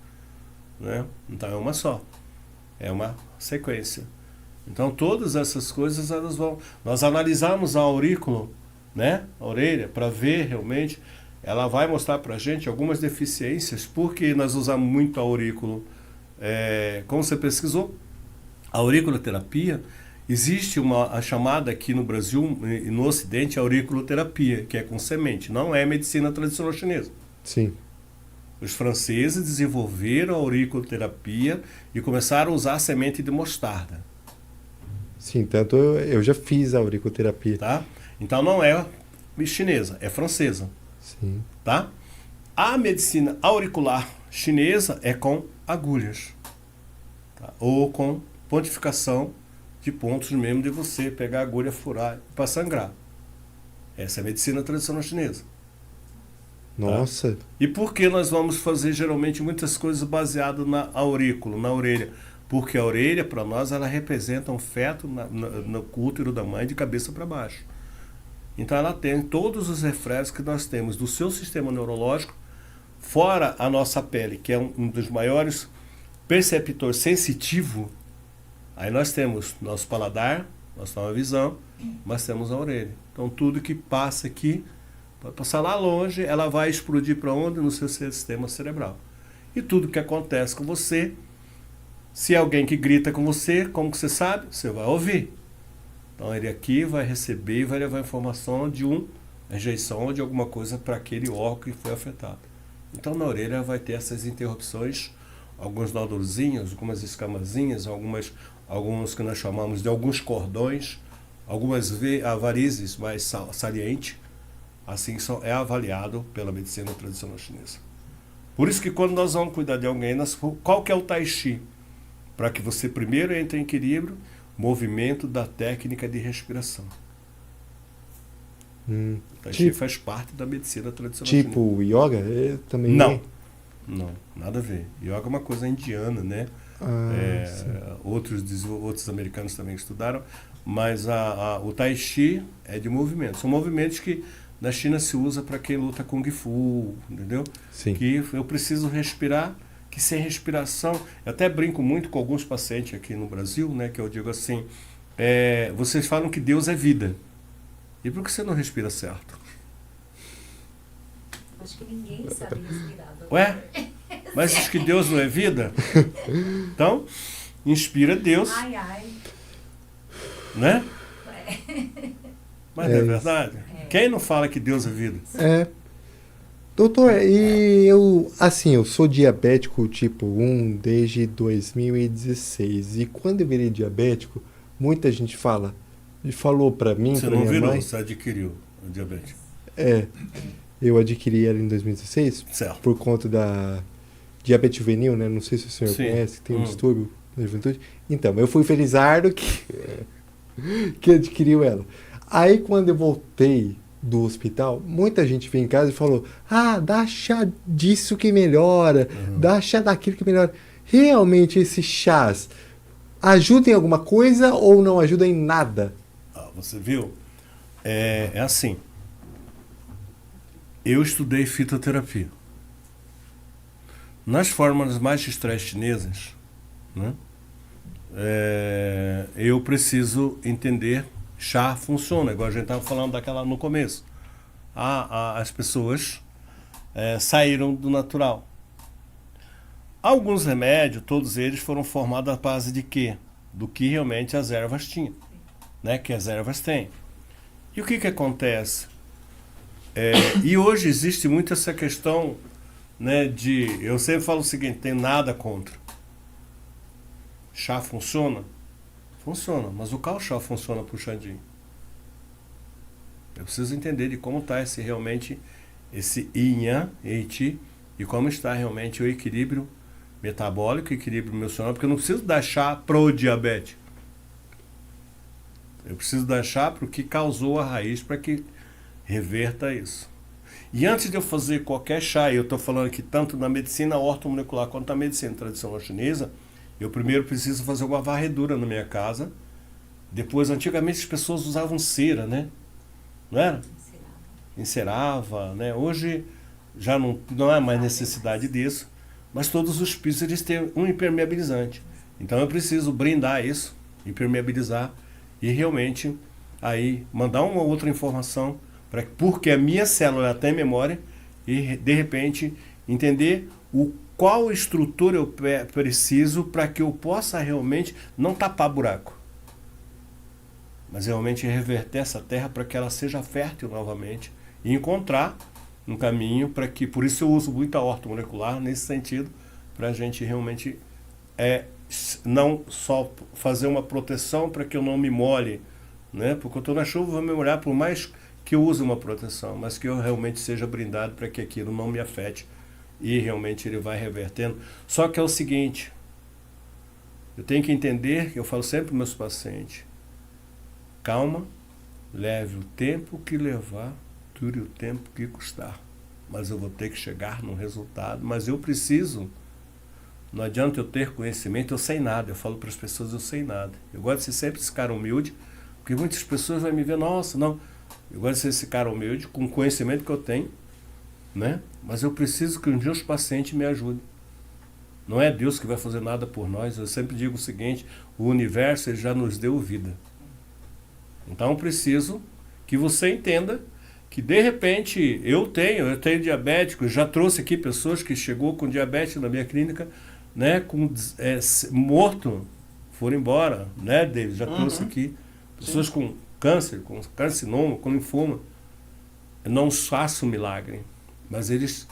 Speaker 11: Né? Então é uma só. É uma sequência. Então todas essas coisas elas vão... Nós analisamos a aurícula, né? A orelha, para ver realmente... Ela vai mostrar para a gente algumas deficiências, porque nós usamos muito a aurícula. Como você pesquisou, a auriculoterapia, existe a chamada aqui no Brasil e no Ocidente, a auriculoterapia, que é com semente, não é medicina tradicional chinesa.
Speaker 9: Sim.
Speaker 11: Os franceses desenvolveram a auriculoterapia e começaram a usar a semente de mostarda.
Speaker 9: Sim, tanto eu já fiz a auriculoterapia.
Speaker 11: Tá? Então não é chinesa, é francesa.
Speaker 9: Sim.
Speaker 11: Tá? A medicina auricular chinesa é com agulhas, tá? Ou com pontificação de pontos mesmo de você pegar a agulha, furar para sangrar. Essa é a medicina tradicional chinesa.
Speaker 9: Nossa.
Speaker 11: Tá? E por que nós vamos fazer geralmente muitas coisas baseadas na aurícula, na orelha? Porque a orelha, para nós, ela representa um feto no útero da mãe de cabeça para baixo. Então ela tem todos os reflexos que nós temos do seu sistema neurológico, fora a nossa pele, que é um dos maiores perceptores sensitivos. Aí nós temos nosso paladar, nossa visão, mas temos a orelha. Então tudo que passa aqui, pode passar lá longe, ela vai explodir para onde? No seu sistema cerebral. E tudo que acontece com você, se é alguém que grita com você, como que você sabe? Você vai ouvir. Então ele aqui vai receber e vai levar informação de uma rejeição de alguma coisa para aquele órgão que foi afetado. Então na orelha vai ter essas interrupções, alguns nódulozinhos, algumas escamazinhas, alguns que nós chamamos de alguns cordões, algumas varizes mais salientes. Assim é avaliado pela medicina tradicional chinesa. Por isso que quando nós vamos cuidar de alguém, qual que é o Tai Chi? Para que você primeiro entre em equilíbrio, movimento da técnica de respiração. O Tai Chi faz parte da medicina tradicional chinesa.
Speaker 9: Tipo yoga? Também
Speaker 11: não, nada a ver. Yoga é uma coisa indiana, né? Outros americanos também estudaram, mas o Tai Chi é de movimento. São movimentos que na China se usa para quem luta Kung Fu, entendeu?
Speaker 9: Sim.
Speaker 11: Que eu preciso respirar, que sem respiração... Eu até brinco muito com alguns pacientes aqui no Brasil, né? Que eu digo assim, vocês falam que Deus é vida. E por que você não respira certo?
Speaker 12: Acho que ninguém sabe respirar.
Speaker 11: Ué? Mas diz que Deus não é vida? Então, inspira Deus.
Speaker 12: Ai, ai.
Speaker 11: Né? Mas não é verdade? Quem não fala que Deus é vida?
Speaker 9: Doutor, e eu sou diabético tipo 1 desde 2016. E quando eu virei diabético, muita gente falou pra mim,
Speaker 11: Você
Speaker 9: pra
Speaker 11: não
Speaker 9: minha
Speaker 11: virou,
Speaker 9: mãe...
Speaker 11: você adquiriu o diabetes.
Speaker 9: Eu adquiri ela em 2016.
Speaker 11: Certo.
Speaker 9: Por conta da diabetes juvenil, né? Não sei se o senhor
Speaker 11: Sim.
Speaker 9: conhece, que tem um distúrbio na juventude. Então, eu fui felizardo que adquiriu ela. Aí, quando eu voltei do hospital, muita gente veio em casa e falou: dá chá disso que melhora, dá chá daquilo que melhora. Realmente, esses chás ajudam em alguma coisa ou não ajudam em nada?
Speaker 11: Você viu? É assim. Eu estudei fitoterapia. Nas fórmulas magistrais chinesas, né, eu preciso entender chá funciona, igual a gente estava falando daquela no começo. As pessoas saíram do natural. Alguns remédios, todos eles foram formados à base de quê? Do que realmente as ervas tinham, né? Que as ervas têm. E o que acontece? E hoje existe muito essa questão, né, eu sempre falo o seguinte, tem nada contra. Chá funciona? Funciona, mas o qual chá funciona para o Xandinho? Eu preciso entender de como está realmente esse yin yang, Eiti, e como está realmente o equilíbrio metabólico, equilíbrio emocional, porque eu não preciso dar chá pro diabetes. Eu preciso dar chá para o que causou a raiz, para que reverta isso. E antes de eu fazer qualquer chá, eu estou falando aqui tanto na medicina ortomolecular quanto na medicina tradicional chinesa, eu primeiro preciso fazer uma varredura na minha casa. Depois, antigamente as pessoas usavam cera, né? Não era? Encerava, né? Hoje já não há mais necessidade disso, mas todos os pisos eles têm um impermeabilizante. Então eu preciso brindar isso, impermeabilizar e realmente aí mandar uma outra informação porque a minha célula tem memória e de repente entender qual estrutura eu preciso para que eu possa realmente não tapar buraco, mas realmente reverter essa terra para que ela seja fértil novamente e encontrar um caminho para que, por isso eu uso muito a ortomolecular nesse sentido, para a gente realmente não só fazer uma proteção para que eu não me molhe, né? Porque eu estou na chuva, vou me molhar por mais que eu use uma proteção, mas que eu realmente seja brindado para que aquilo não me afete e realmente ele vai revertendo. Só que é o seguinte, Eu tenho que entender, que eu falo sempre para meus pacientes, calma, leve o tempo que levar, dure o tempo que custar. Mas eu vou ter que chegar num resultado, mas eu preciso. Não adianta eu ter conhecimento, eu sei nada. Eu falo para as pessoas, eu sei nada. Eu gosto de ser sempre esse cara humilde, porque muitas pessoas vão me ver, nossa, não. Eu gosto de ser esse cara humilde, com o conhecimento que eu tenho, né? Mas eu preciso que os meus pacientes me ajudem. Não é Deus que vai fazer nada por nós. Eu sempre digo o seguinte, o universo ele já nos deu vida. Então eu preciso que você entenda que de repente eu tenho diabético, eu já trouxe aqui pessoas que chegou com diabetes na minha clínica, né, com morto, foram embora, né, David? Já trouxe aqui pessoas com câncer, com carcinoma, com linfoma. Eu não faço milagre, mas eles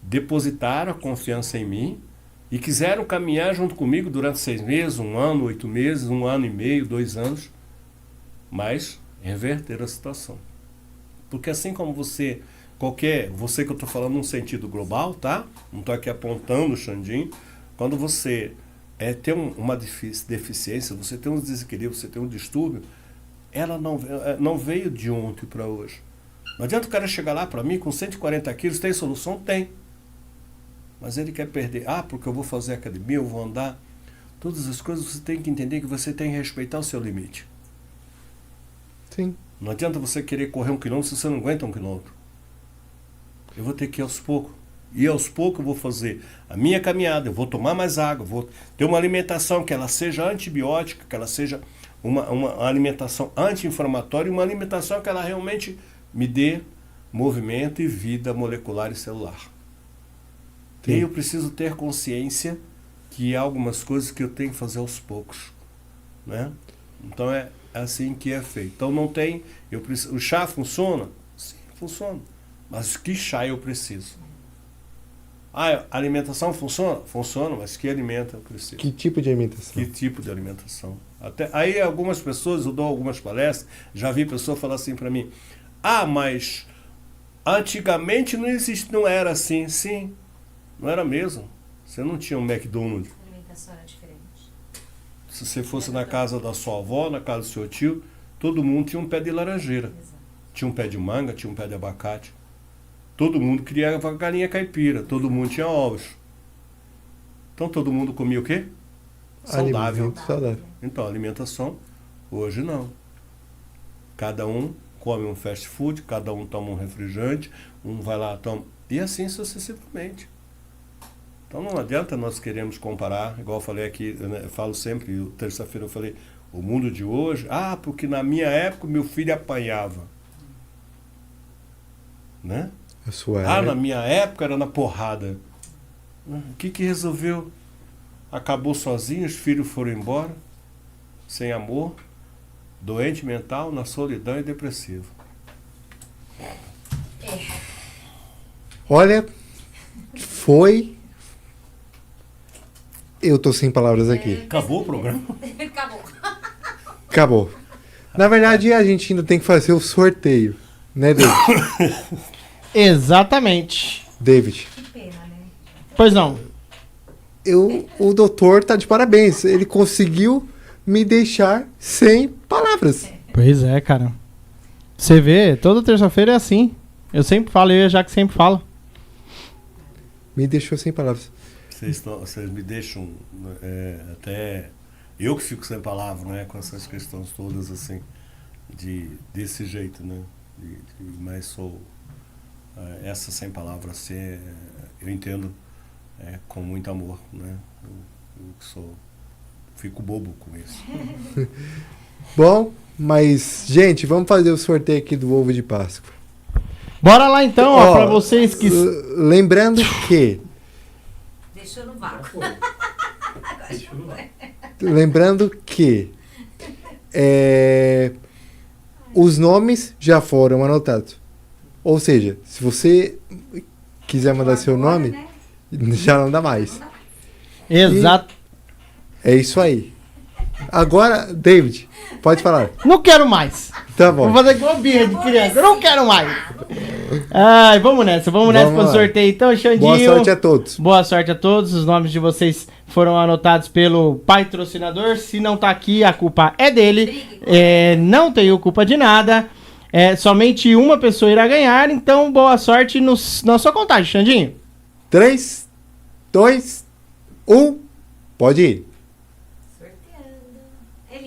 Speaker 11: depositaram a confiança em mim e quiseram caminhar junto comigo durante 6 meses, 1 ano, 8 meses, 1 ano e meio, 2 anos, mas reverter a situação. Porque assim como você que eu estou falando num sentido global, tá? Não estou aqui apontando o Xandinho. Quando você tem uma deficiência, você tem um desequilíbrio, você tem um distúrbio, ela não veio de ontem para hoje. Não adianta o cara chegar lá para mim com 140 quilos, tem solução? Tem. Mas ele quer perder. Porque eu vou fazer academia, eu vou andar. Todas as coisas você tem que entender que você tem que respeitar o seu limite.
Speaker 9: Sim.
Speaker 11: Não adianta você querer correr 1 quilômetro se você não aguenta 1 quilômetro. Eu vou ter que ir aos poucos. E aos poucos eu vou fazer a minha caminhada, eu vou tomar mais água, vou ter uma alimentação que ela seja antibiótica, que ela seja uma alimentação anti-inflamatória, uma alimentação que ela realmente me dê movimento e vida molecular e celular. Sim. E aí eu preciso ter consciência que há algumas coisas que eu tenho que fazer aos poucos, né? Então é assim que é feito. Então não tem... o chá funciona? Sim, funciona. Mas que chá eu preciso? A alimentação funciona? Funciona, mas que alimento eu preciso?
Speaker 9: Que tipo de alimentação?
Speaker 11: Que tipo de alimentação? Aí algumas pessoas, eu dou algumas palestras, já vi pessoa falar assim para mim, mas antigamente não era assim. Sim, não era mesmo. Você não tinha um McDonald's.
Speaker 12: A alimentação era diferente.
Speaker 11: Se você fosse na casa da sua avó, na casa do seu tio, todo mundo tinha um pé de laranjeira.
Speaker 12: Exato.
Speaker 11: Tinha um pé de manga, tinha um pé de abacate. Todo mundo criava galinha caipira, todo mundo tinha ovos. Então todo mundo comia o quê? Saudável.
Speaker 9: Saudável.
Speaker 11: Então, alimentação, hoje não. Cada um come um fast food, cada um toma um refrigerante, um vai lá, toma... E assim sucessivamente. Então não adianta nós queremos comparar, igual eu falei aqui, eu falo sempre, terça-feira eu falei, o mundo de hoje, porque na minha época meu filho apanhava. Né? Na minha época era na porrada. O que resolveu? Acabou sozinho, os filhos foram embora, sem amor, doente mental, na solidão e depressivo.
Speaker 9: Olha, eu tô sem palavras aqui.
Speaker 11: Acabou o programa?
Speaker 9: Acabou. Na verdade, a gente ainda tem que fazer o sorteio, né, David?
Speaker 10: Exatamente.
Speaker 9: David.
Speaker 12: Que pena, né?
Speaker 10: Pois não.
Speaker 9: O doutor tá de parabéns. Ele conseguiu me deixar sem palavras.
Speaker 10: Pois é, cara. Você vê, toda terça-feira é assim. Eu sempre falo, eu e a Jaque sempre fala.
Speaker 9: Me deixou sem palavras.
Speaker 11: Vocês me deixam até... Eu que fico sem palavras, né? Com essas questões todas, assim, desse jeito, né? Mas sou... essa sem palavras, assim, eu entendo com muito amor, né? Eu fico bobo com isso.
Speaker 9: Bom, mas, gente, vamos fazer o sorteio aqui do ovo de Páscoa.
Speaker 10: Bora lá então, pra vocês que...
Speaker 9: Lembrando que...
Speaker 12: Deixou no vácuo.
Speaker 9: Lembrando que os nomes já foram anotados. Ou seja, se você quiser mandar seu nome, né? Já não dá mais.
Speaker 10: Exato.
Speaker 9: E é isso aí. Agora, David, pode falar.
Speaker 10: Não quero mais.
Speaker 9: Tá bom.
Speaker 10: Vou fazer igual birra de criança. Eu não quero mais. Vamos nessa pro sorteio então, Xandinho.
Speaker 9: Boa sorte a todos.
Speaker 10: Boa sorte a todos. Os nomes de vocês foram anotados pelo patrocinador. Se não tá aqui, a culpa é dele. Não tenho culpa de nada. Somente uma pessoa irá ganhar. Então, boa sorte na sua contagem, Xandinho.
Speaker 9: 3, 2, 1. Pode ir.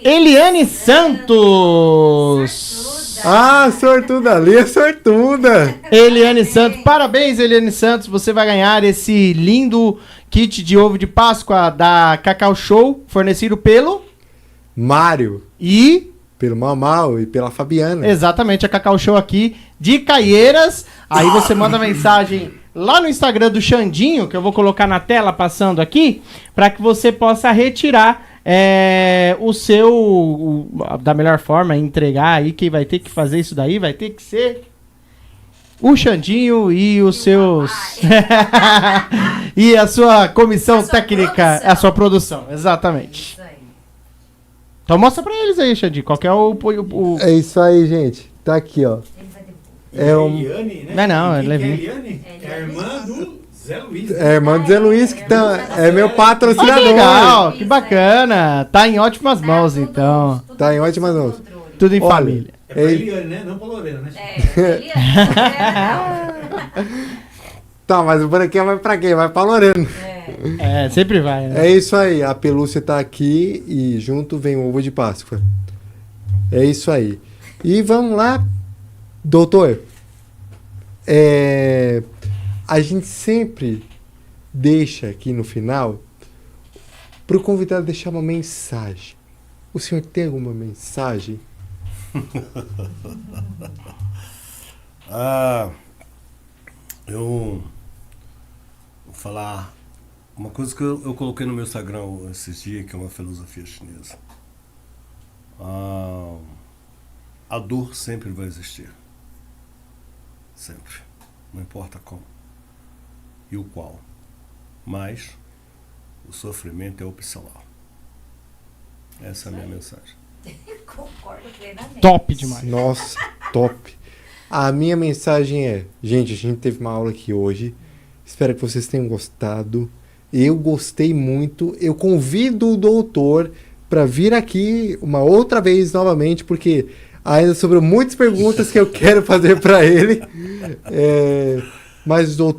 Speaker 10: Eliane Santos.
Speaker 9: Sortuda ali, é sortuda.
Speaker 10: Eliane Santos, parabéns, Eliane Santos. Você vai ganhar esse lindo kit de ovo de Páscoa da Cacau Show, fornecido pelo
Speaker 9: Mário.
Speaker 10: E
Speaker 9: pelo Mamal e pela Fabiana.
Speaker 10: Exatamente, a Cacau Show aqui de Caieiras. Aí você manda mensagem lá no Instagram do Xandinho, que eu vou colocar na tela passando aqui, para que você possa retirar o seu, da melhor forma, entregar aí. Quem vai ter que fazer isso daí vai ter que ser o Xandinho e os seus e a sua comissão técnica, a sua produção, exatamente. Então mostra pra eles aí, Xandinho, qual que é o...
Speaker 9: É isso aí, gente, tá aqui, ó.
Speaker 13: Eliane, né?
Speaker 10: Não,
Speaker 13: é
Speaker 10: Levi.
Speaker 13: Eliane? É a irmã do Zé Luiz.
Speaker 9: É a irmã do Zé Luiz, que é meu patrocinador.
Speaker 10: Que legal, que bacana. Tá em ótimas mãos, então.
Speaker 9: Tá em ótimas mãos.
Speaker 10: Tudo em família.
Speaker 13: É pra Eliane, né? Não pra Lorena, né?
Speaker 9: Tá, mas o branquinho vai pra quem? Vai pra Lorena.
Speaker 10: Sempre vai, né?
Speaker 9: É isso aí, a pelúcia tá aqui e junto vem o ovo de Páscoa. É isso aí. E vamos lá, doutor. A gente sempre deixa aqui no final pro convidado deixar uma mensagem. O senhor tem alguma mensagem?
Speaker 11: Eu vou falar uma coisa que eu coloquei no meu Instagram esses dias, que é uma filosofia chinesa. A dor sempre vai existir. Sempre. Não importa como e o qual. Mas o sofrimento é opcional. Essa é a minha mensagem.
Speaker 12: Concordo plenamente.
Speaker 10: Top demais.
Speaker 9: Nossa, top. A minha mensagem é... Gente, a gente teve uma aula aqui hoje. Espero que vocês tenham gostado. Eu gostei muito. Eu convido o doutor para vir aqui uma outra vez novamente, porque ainda sobrou muitas perguntas que eu quero fazer para ele. Mas o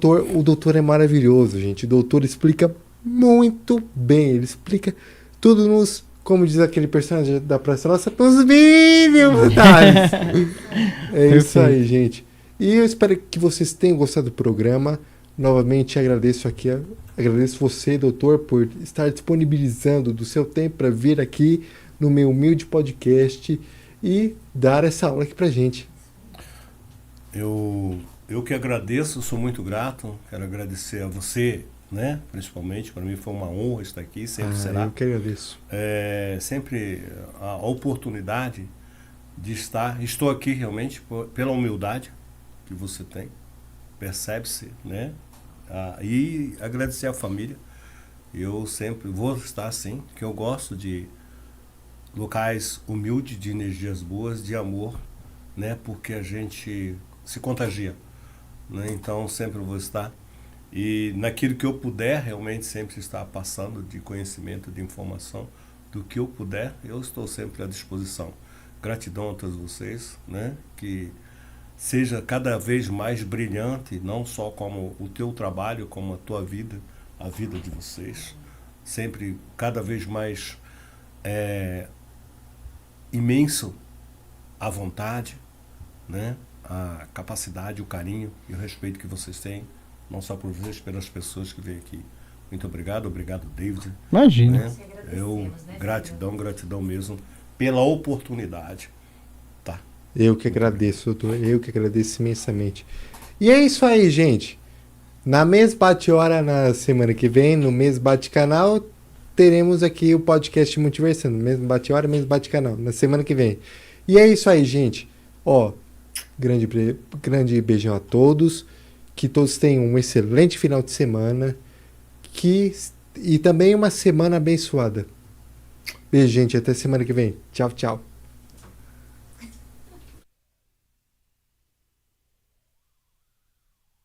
Speaker 9: doutor é maravilhoso, gente. O doutor explica muito bem. Ele explica tudo nos... Como diz aquele personagem da Praça Nossa, nos mínimos detalhes. É isso aí, gente. E eu espero que vocês tenham gostado do programa. Novamente agradeço você, doutor, por estar disponibilizando do seu tempo para vir aqui no meu humilde podcast e dar essa aula aqui pra gente.
Speaker 11: Eu que agradeço, sou muito grato. Quero agradecer a você, né? Principalmente, para mim foi uma honra estar aqui, sempre será.
Speaker 9: Eu que agradeço.
Speaker 11: Sempre a oportunidade de estou aqui realmente pela humildade que você tem, percebe-se, né? E agradecer à família. Eu sempre vou estar assim, que eu gosto de locais humildes, de energias boas, de amor, né? Porque a gente se contagia, né? Então sempre vou estar. E naquilo que eu puder, realmente sempre estar passando de conhecimento, de informação, do que eu puder, eu estou sempre à disposição. Gratidão a todos vocês, né? Que seja cada vez mais brilhante, não só como o teu trabalho, como a tua vida, a vida de vocês. Sempre cada vez mais imenso a vontade, né? A capacidade, o carinho e o respeito que vocês têm, não só por vocês, pelas pessoas que vêm aqui. Muito obrigado, David.
Speaker 10: Imagina.
Speaker 11: Né? Gratidão mesmo pela oportunidade. Tá.
Speaker 9: Eu que agradeço, doutor. Eu que agradeço imensamente. E é isso aí, gente. Na Mês Bate-Hora, na semana que vem, no Mês Bate-Canal, teremos aqui o podcast Multiversando. Mês Bate-Hora, Mês Bate-Canal, na semana que vem. E é isso aí, gente. Grande beijão a todos. Que todos tenham um excelente final de semana. E também uma semana abençoada. Beijo, gente. Até semana que vem. Tchau, tchau.